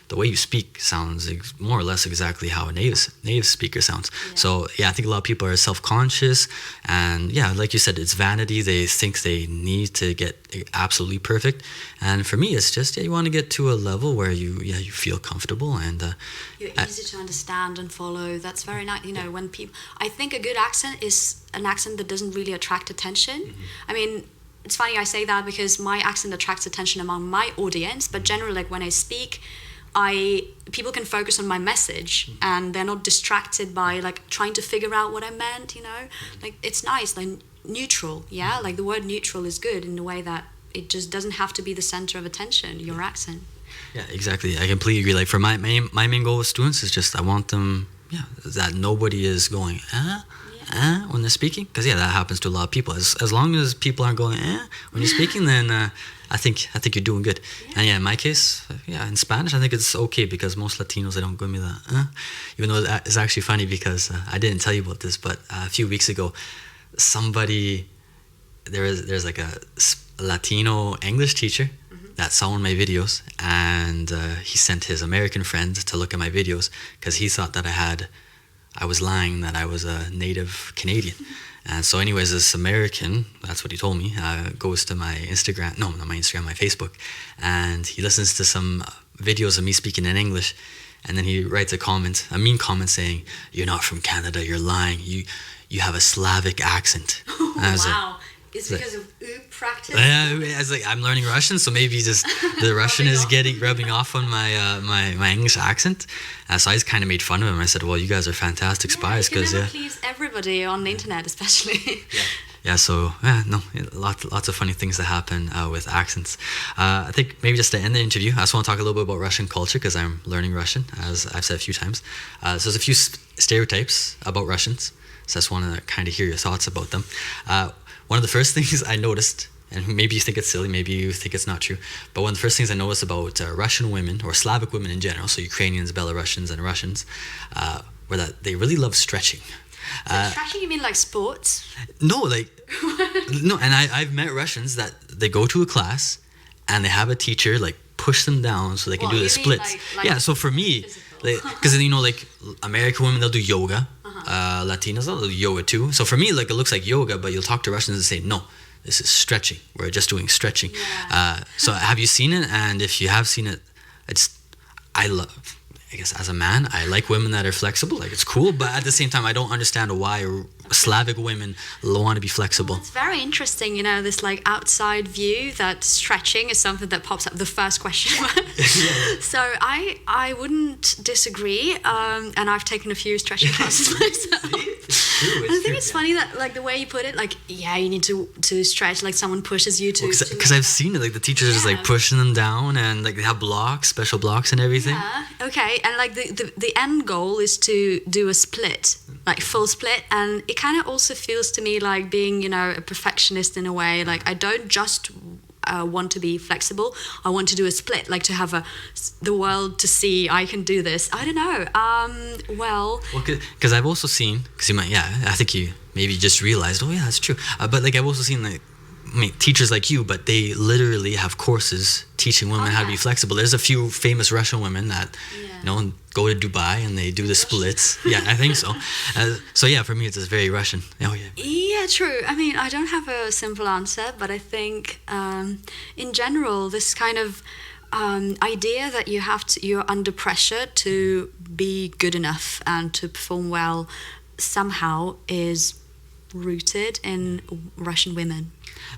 the way you speak sounds more or less exactly how a native speaker sounds. So yeah, I think a lot of people are self-conscious, and yeah, like you said, it's vanity. They think they need to get absolutely perfect, and for me, it's just you want to get to a level where you feel comfortable and
you're easy to understand and follow. That's very nice. When people, I think a good accent is an accent that doesn't really attract attention. I mean, it's funny I say that because my accent attracts attention among my audience, but generally, like when I speak, people can focus on my message and they're not distracted by like trying to figure out what I meant, like it's nice, like neutral. Like the word neutral is good in the way that it just doesn't have to be the center of attention, your accent.
Yeah, exactly. I completely agree. Like for my main goal with students is just I want them that nobody is going when they're speaking, because that happens to a lot of people. As long as people aren't going when you're speaking, then I think you're doing good. And in my case, in Spanish, I think it's okay because most Latinos, they don't give me that. Even though it's actually funny because I didn't tell you about this, but a few weeks ago, there's like a Latino English teacher that saw one of my videos, and he sent his American friend to look at my videos because he thought that I was lying that I was a native Canadian. And so anyways, this American, that's what he told me, goes to my Instagram, no, not my Instagram, my Facebook, and he listens to some videos of me speaking in English, and then he writes a mean comment saying, you're not from Canada, you're lying, you have a Slavic accent.
Wow. It's because of practice?
I was like, I'm learning Russian, so maybe just the Russian is rubbing off on my English accent. So I just kind of made fun of him. I said, well, you guys are fantastic spies.
You can never please everybody on the internet, especially.
So lots of funny things that happen with accents. I think maybe just to end the interview, I just want to talk a little bit about Russian culture because I'm learning Russian, as I've said a few times. So there's a few stereotypes about Russians, so I just want to kind of hear your thoughts about them. One of the first things I noticed, and maybe you think it's silly, maybe you think it's not true, but one of the first things I noticed about Russian women, or Slavic women in general, so Ukrainians, Belarusians, and Russians, were that they really love stretching.
Stretching, you mean like sports?
No, like, no, and I've met Russians that they go to a class and they have a teacher like push them down so they can do the splits. Like so for me, because like American women, they'll do yoga. Latinas, they'll do yoga too. So for me, like it looks like yoga, but you'll talk to Russians and say, no, this is stretching. We're just doing stretching. So have you seen it? And if you have seen it, I guess as a man, I like women that are flexible. Like, it's cool, but at the same time, I don't understand why Slavic women want to be flexible.
Well, it's very interesting, you know, this like outside view that stretching is something that pops up the first question. So I wouldn't disagree, and I've taken a few stretching classes myself.
It's true.
I think it's funny that like the way you put it, like, yeah, you need to stretch, like someone pushes you to.
Because I've seen it, like the teachers are just like pushing them down, and like they have blocks, special blocks and everything.
Yeah. Okay. And like the end goal is to do a split, like full split, and it kind of also feels to me like being, you know, a perfectionist in a way. Like I don't just want to be flexible. I want to do a split, like to have the world to see I can do this. I don't know. Well,
because I've also seen, because I think you maybe just realized, oh yeah, that's true. But like I've also seen like, I mean, teachers like you, but they literally have courses teaching women how to be flexible. There's a few famous Russian women that, you know, go to Dubai and they do the splits. Yeah, I think so. So yeah, for me, it's just very Russian. Oh yeah.
Yeah, true. I mean, I don't have a simple answer, but I think in general, this kind of idea that you're under pressure to be good enough and to perform well somehow is rooted in Russian women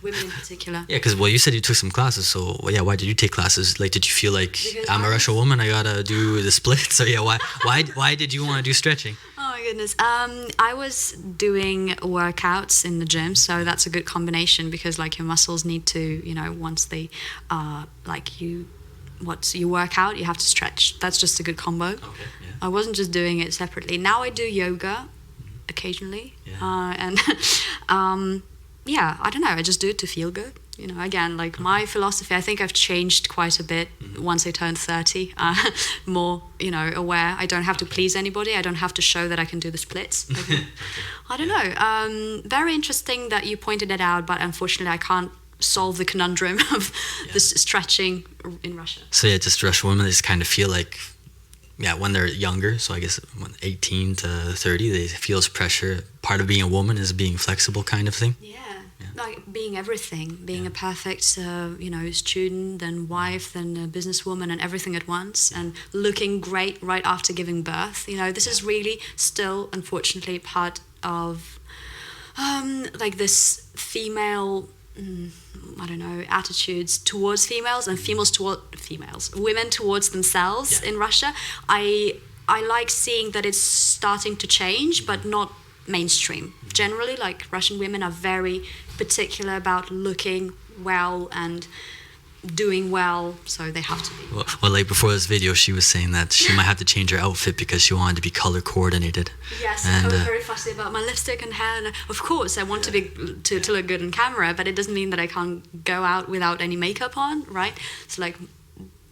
in particular.
Yeah, because you said you took some classes, so why did you take classes? Like, did you feel like because I'm a Russian woman, I gotta do the splits? So yeah, why did you want to do stretching?
Oh my goodness, I was doing workouts in the gym, so that's a good combination because like your muscles need to, you know, once they once you work out, you have to stretch. That's just a good combo.
Okay, yeah.
I wasn't just doing it separately. Now I do yoga occasionally, and I don't know, I just do it to feel good, you know. Again, like my philosophy, I think I've changed quite a bit once I turned 30, more, you know, aware. I don't have to please anybody, I don't have to show that I can do the splits. I don't know, very interesting that you pointed it out, but unfortunately I can't solve the conundrum of this stretching in Russia.
So yeah, just Russian women, they just kind of feel like, when they're younger, so I guess when 18 to 30, they feel this pressure. Part of being a woman is being flexible kind of thing.
Yeah. Like being everything, being a perfect, student, then wife, then a businesswoman, and everything at once, and looking great right after giving birth. You know, this is really still, unfortunately, part of, like this female, attitudes towards females and women towards themselves in Russia. I like seeing that it's starting to change, but not mainstream. Generally, like Russian women are very particular about looking well and doing well, so they have to be.
Well, like before this video, she was saying that she might have to change her outfit because she wanted to be color coordinated.
Yes, and I was very fussy about my lipstick and hair. And of course, I want to be to look good on camera, but it doesn't mean that I can't go out without any makeup on, right? So like,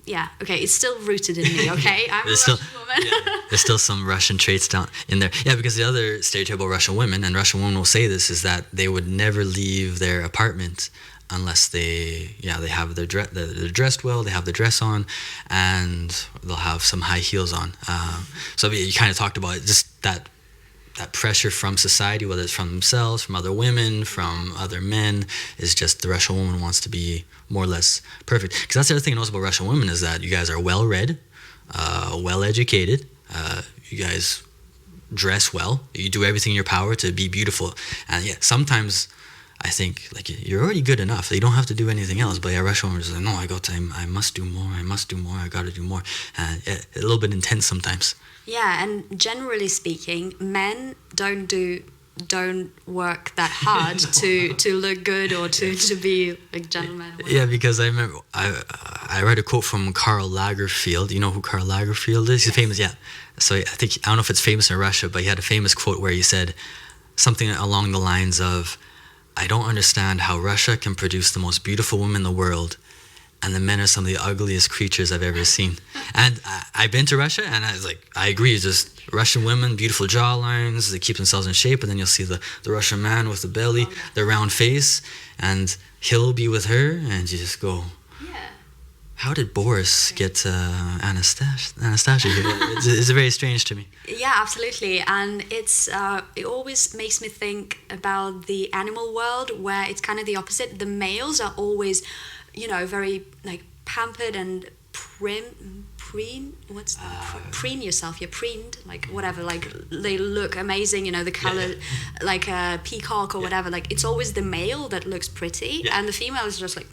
it's still rooted in me, okay? I'm a Russian woman.
There's still some Russian traits down in there. Yeah, because the other stereotype about Russian women, and Russian women will say this, is that they would never leave their apartment unless they have they're dressed well, they have the dress on, and they'll have some high heels on. So you kind of talked about it, just that pressure from society, whether it's from themselves, from other women, from other men, is just the Russian woman wants to be more or less perfect. Because that's the other thing I know about Russian women is that you guys are well-read, well-educated, you guys dress well, you do everything in your power to be beautiful. And sometimes I think like you're already good enough. You don't have to do anything else. But Russian women are just like, no, I must do more. I got to do more. A little bit intense sometimes.
Yeah, and generally speaking, men don't work that hard to look good or to be like gentlemen.
Yeah, because I remember I read a quote from Karl Lagerfeld. You know who Karl Lagerfeld is? He's famous. Yeah. So I don't know if it's famous in Russia, but he had a famous quote where he said something along the lines of, I don't understand how Russia can produce the most beautiful women in the world, and the men are some of the ugliest creatures I've ever seen. And I've been to Russia, and I was like, I agree. It's just Russian women, beautiful jawlines, they keep themselves in shape, and then you'll see the Russian man with the belly, the round face, and he'll be with her, and you just go, how did Boris get Anastasia here? It's very strange to me.
Yeah, absolutely. And it always makes me think about the animal world, where it's kind of the opposite. The males are always, very like pampered and preen yourself. You're preened, like whatever. Like they look amazing, you know, the color, like a peacock or whatever. Like it's always the male that looks pretty, and the female is just like,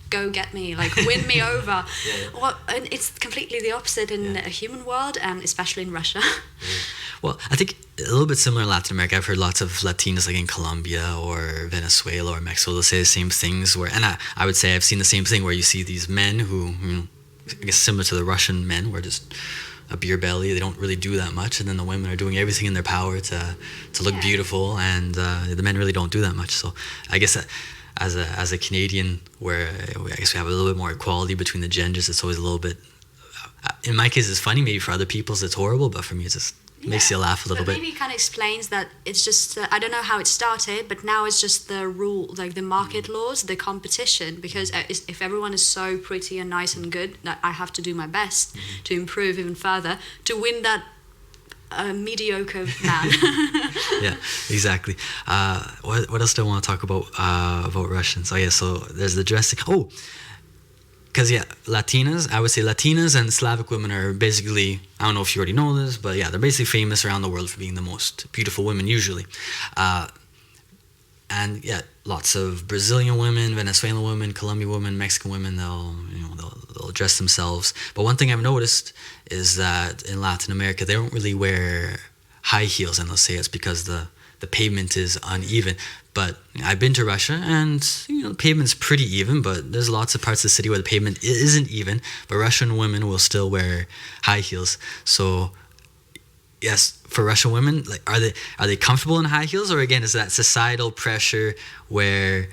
go get me, like win me over. Well, and it's completely the opposite in a human world, and especially in Russia.
Well, I think a little bit similar in Latin America. I've heard lots of Latinas, like in Colombia or Venezuela or Mexico, they'll say the same things. And I would say I've seen the same thing where you see these men who, you know, I guess similar to the Russian men, where just a beer belly, they don't really do that much, and then the women are doing everything in their power to look beautiful, and the men really don't do that much. So I guess as a Canadian, where I guess we have a little bit more equality between the genders, it's always a little bit, in my case it's funny, maybe for other people's it's horrible, but for me it just makes you laugh a little bit.
Maybe it kind of explains that it's just, I don't know how it started, but now it's just the rule, like the market laws, the competition, because if everyone is so pretty and nice and good, that I have to do my best to improve even further, to win that mediocre man.
Yeah, exactly. What else do I want to talk about Russians? Oh yeah, so there's the dressing. Oh, because Latinas, I would say Latinas and Slavic women are basically, I don't know if you already know this, but they're basically famous around the world for being the most beautiful women usually. And lots of Brazilian women, Venezuelan women, Colombian women, Mexican women, they'll dress themselves. But one thing I've noticed is that in Latin America, they don't really wear high heels, and they'll say it's because the pavement is uneven. But I've been to Russia, and the pavement's pretty even, but there's lots of parts of the city where the pavement isn't even, but Russian women will still wear high heels. So yes, for Russian women, like are they comfortable in high heels, or again is that societal pressure where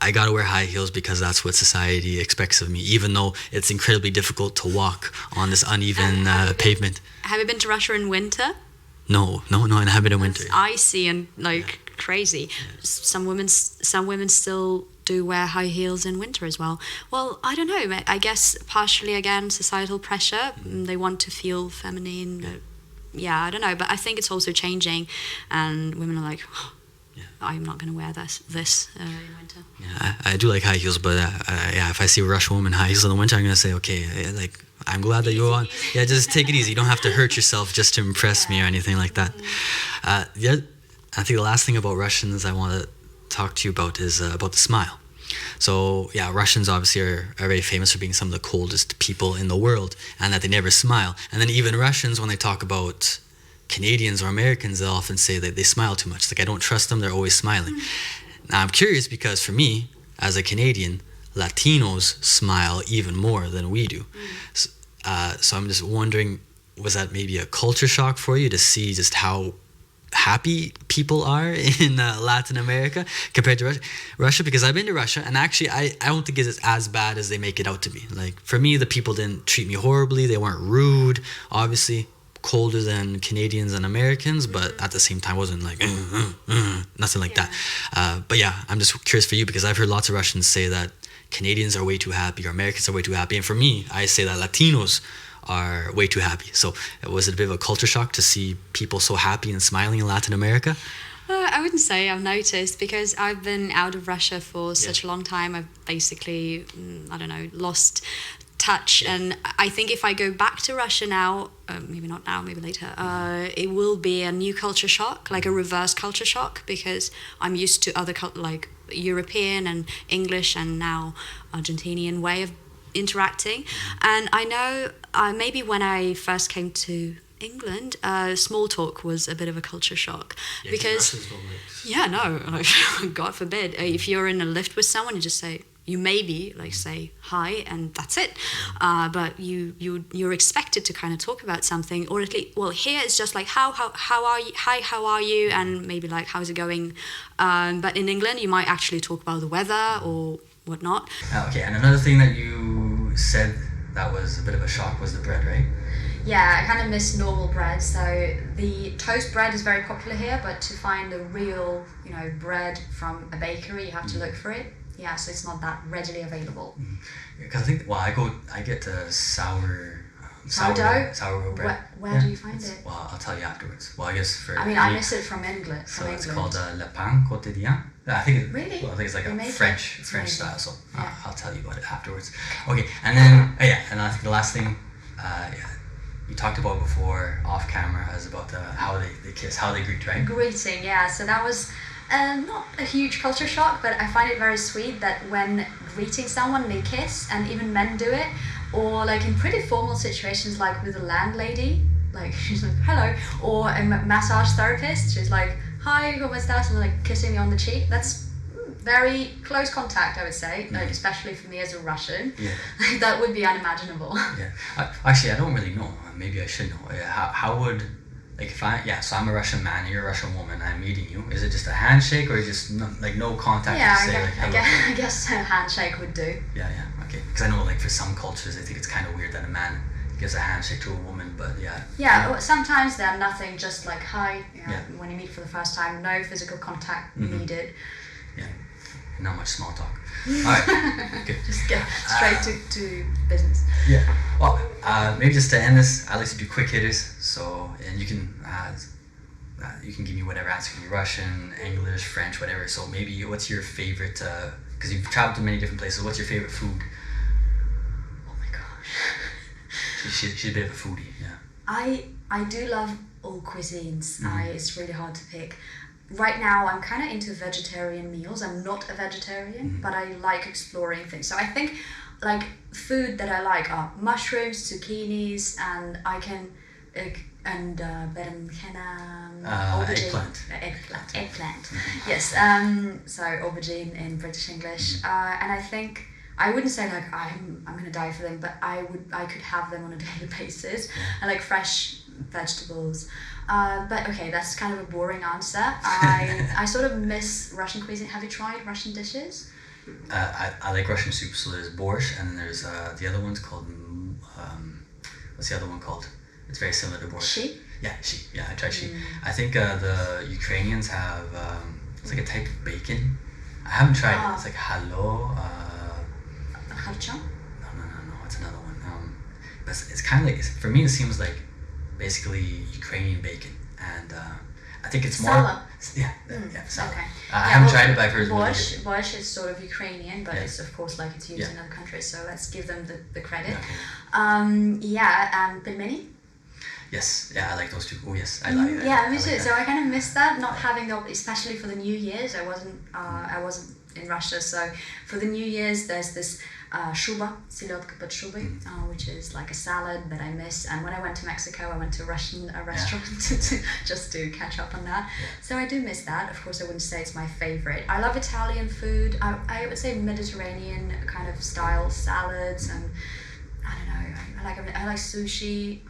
I gotta wear high heels because that's what society expects of me, even though it's incredibly difficult to walk on this uneven pavement?
Have you been to Russia in winter?
No, I haven't in winter.
It's icy and crazy. Some women still do wear high heels in winter as well. Well, I don't know. I guess partially again societal pressure. They want to feel feminine. I don't know. But I think it's also changing, and women are like, I'm not going to wear this in winter.
Yeah, I do like high heels, but if I see a Russian woman high heels in the winter, I'm going to say, okay, like, I'm glad that you're on. Yeah, just take it easy. You don't have to hurt yourself just to impress me or anything like that. I think the last thing about Russians I want to talk to you about is about the smile. So Russians obviously are very famous for being some of the coldest people in the world, and that they never smile. And then even Russians, when they talk about Canadians or Americans, they'll often say that they smile too much. Like, I don't trust them, they're always smiling. Now I'm curious because for me, as a Canadian, Latinos smile even more than we do. So I'm just wondering, was that maybe a culture shock for you to see just how happy people are in Latin America compared to Russia? Because I've been to Russia, and actually I don't think it's as bad as they make it out to be. Like, for me, the people didn't treat me horribly. They weren't rude. Obviously colder than Canadians and Americans, but at the same time wasn't like nothing like that. But I'm just curious for you, because I've heard lots of Russians say that Canadians are way too happy or Americans are way too happy, and for me, I say that Latinos are way too happy. So was it a bit of a culture shock to see people so happy and smiling in Latin America?
I wouldn't say I've noticed, because I've been out of Russia for such a long time. I've basically, lost touch. And I think if I go back to Russia now, maybe not now, maybe later, it will be a new culture shock, like a reverse culture shock, because I'm used to other like European and English and now Argentinian way of interacting. And I know maybe when I first came to England, small talk was a bit of a culture shock, because God forbid, if you're in a lift with someone, you just say, you maybe say hi and that's it, but you're expected to kind of talk about something, or at least, well, here it's just like how are you, hi, how are you, and maybe like how's it going, but in England you might actually talk about the weather or whatnot.
Okay, and another thing that you said that was a bit of a shock was the bread, right?
Yeah, I kind of miss normal bread. So the toast bread is very popular here, but to find the real, bread from a bakery, you have to look for it. Yeah, so it's not that readily available.
Because I think, I get sourdough bread.
Where do you find it?
Well, I'll tell you afterwards. Well, I guess I
miss it from English.
So it's called le pain quotidien. I think
Really?
Well, I think it's like
You
a
make
French
it. It's
French
amazing.
style. So
Yeah.
I'll tell you about it afterwards. Okay, and then and I think the last thing, you talked about before off camera is about how they kiss, how they greet, right?
Greeting, yeah. So that was not a huge culture shock, but I find it very sweet that when greeting someone, they kiss, and even men do it, or like in pretty formal situations, like with a landlady, like she's like hello, or a massage therapist, she's like hi, ¿cómo estás? And like kissing me on the cheek. That's very close contact, I would say, like especially for me as a Russian.
Yeah.
That would be unimaginable.
Yeah. Actually, I don't really know. Maybe I should know. How would, like, so I'm a Russian man and you're a Russian woman, I'm meeting you. Is it just a handshake or just no contact?
Yeah,
to say, like, hello?
I guess a handshake would do.
Yeah, okay. Because I know, like, for some cultures, I think it's kind of weird that a man gives a handshake to a woman, but yeah.
Yeah, well, sometimes they're nothing, just like hi,
Yeah.
when you meet for the first time, no physical contact needed.
Yeah. Not much small talk. Alright, good.
Just get straight to business.
Yeah. Well, maybe just to end this, I like to do quick hitters. So, and you can give me whatever answer. Can be Russian, English, French, whatever. So maybe what's your favorite? Because you've traveled to many different places. What's your favorite food?
Oh my gosh.
She's a bit of a foodie. Yeah.
I do love all cuisines. It's really hard to pick. Right now, I'm kind of into vegetarian meals. I'm not a vegetarian, but I like exploring things. So I think, like, food that I like are mushrooms, zucchinis, and I can,
Eggplant.
Eggplant. Yes. So aubergine in British English. And I think I wouldn't say like I'm gonna die for them, but I could have them on a daily basis. I like fresh vegetables. But okay, that's kind of a boring answer. I sort of miss Russian cuisine. Have you tried Russian dishes?
I like Russian soup. So there's borscht, and then there's the other one's called what's the other one called? It's very similar to borscht.
Shi?
Yeah, shi. Yeah, I tried shi. I think the Ukrainians have it's like a type of bacon. I haven't tried it. It's like halo.
Harcha?
No. It's another one. But it's kind of like, for me, it seems like basically Ukrainian bacon, and I think it's more.
Sala.
Yeah, sala.
Okay.
I haven't tried it, but I've heard
Borscht,
really
borscht is sort of Ukrainian, but it's of course like it's used in other countries. So let's give them the credit. Okay. Pelmeni.
Yes, I like those two. Oh yes, I like that.
Yeah, me too.
Like
so I kind of missed that, not having the, especially for the New Year's. I wasn't in Russia, so for the New Year's there's this shuba, silotka под шубой, which is like a salad that I miss. And when I went to Mexico, I went to a restaurant just to catch up on that. Yeah. So I do miss that. Of course, I wouldn't say it's my favorite. I love Italian food. I would say Mediterranean kind of style salads, and I don't know. I like sushi.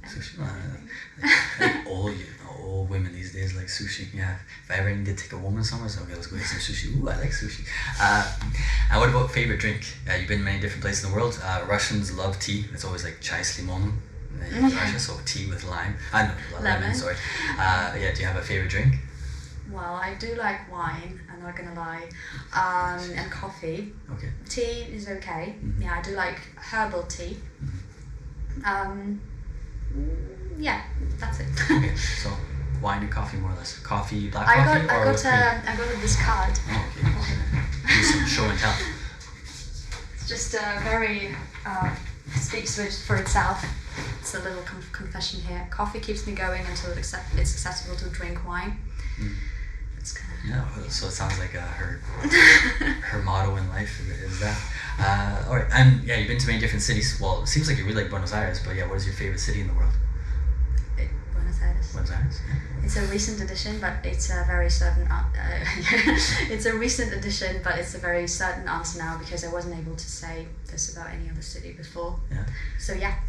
Sushi. I think all women these days like sushi. Yeah. If I ever need to take a woman somewhere, so okay, let's go get some sushi. Ooh, I like sushi. And what about favorite drink? You've been in many different places in the world. Russians love tea. It's always like chai s limonem in Russia, so tea with lime. Lemon. Sorry. Do you have a favorite drink?
Well, I do like wine, I'm not gonna lie, and coffee.
Okay.
Tea is okay. Yeah, I do like herbal tea. Yeah, that's it.
Okay, so wine and coffee more or less. Coffee, black coffee,
I got this card.
Oh, okay. Do some show and tell.
It's just very speaks for itself. It's a little confession here. Coffee keeps me going until it's accessible to drink wine. It's kind of...
Yeah, so it sounds like her motto in life is that. All right, and you've been to many different cities. Well, it seems like you really like Buenos Aires, but what is your favorite city in the world?
Buenos Aires.
Buenos Aires. Yeah.
It's a recent addition, but it's a very certain. It's a recent addition, but it's a very certain answer now because I wasn't able to say this about any other city before.
Yeah.
So yeah.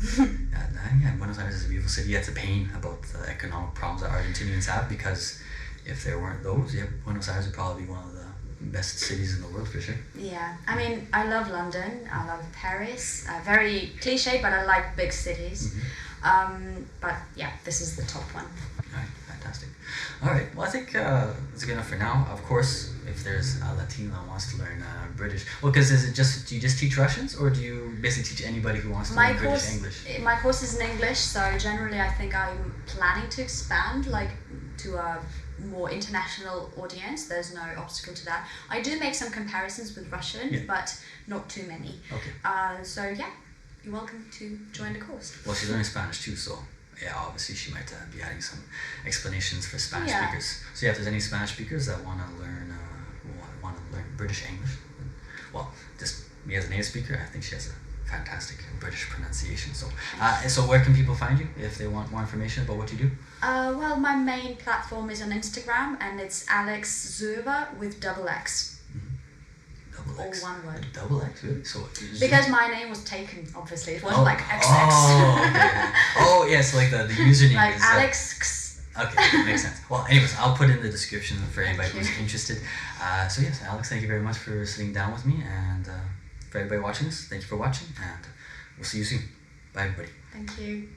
Buenos Aires is a beautiful city. It's a pain about the economic problems that Argentinians have, because if there weren't those, Buenos Aires would probably be one of the best cities in the world for sure. Yeah,
I mean, I love London, I love Paris, very cliche, but I like big cities. But yeah, this is the top one.
Alright, fantastic. Alright, well I think that's good enough for now. Of course, if there's a Latino that wants to learn British, well, because do you just teach Russians, or do you basically teach anybody who wants to learn British English?
My course is in English, so generally I think I'm planning to expand to a
more international audience. There's no obstacle to that. I do make some comparisons with Russian, but not too many.
Okay.
So yeah, you're welcome to join the course.
Well, she's learning Spanish too, so yeah, obviously she might be adding some explanations for Spanish speakers. So yeah, if there's any Spanish speakers that want to learn British English, well, just me as a native speaker, I think she has a fantastic British pronunciation. So, so where can people find you if they want more information about what you do?
Well, my main platform is on Instagram, and it's Alex Zuber with double X.
Double X.
All one word.
Double X, really? So
because my name was taken, obviously. It wasn't like XX.
Oh, okay. Oh, yeah, so like the username
like
is...
Alex.
Okay, makes sense. Well, anyways, I'll put in the description for anybody who's interested. So yes, Alex, thank you very much for sitting down with me, and for everybody watching this, thank you for watching, and we'll see you soon. Bye, everybody.
Thank you.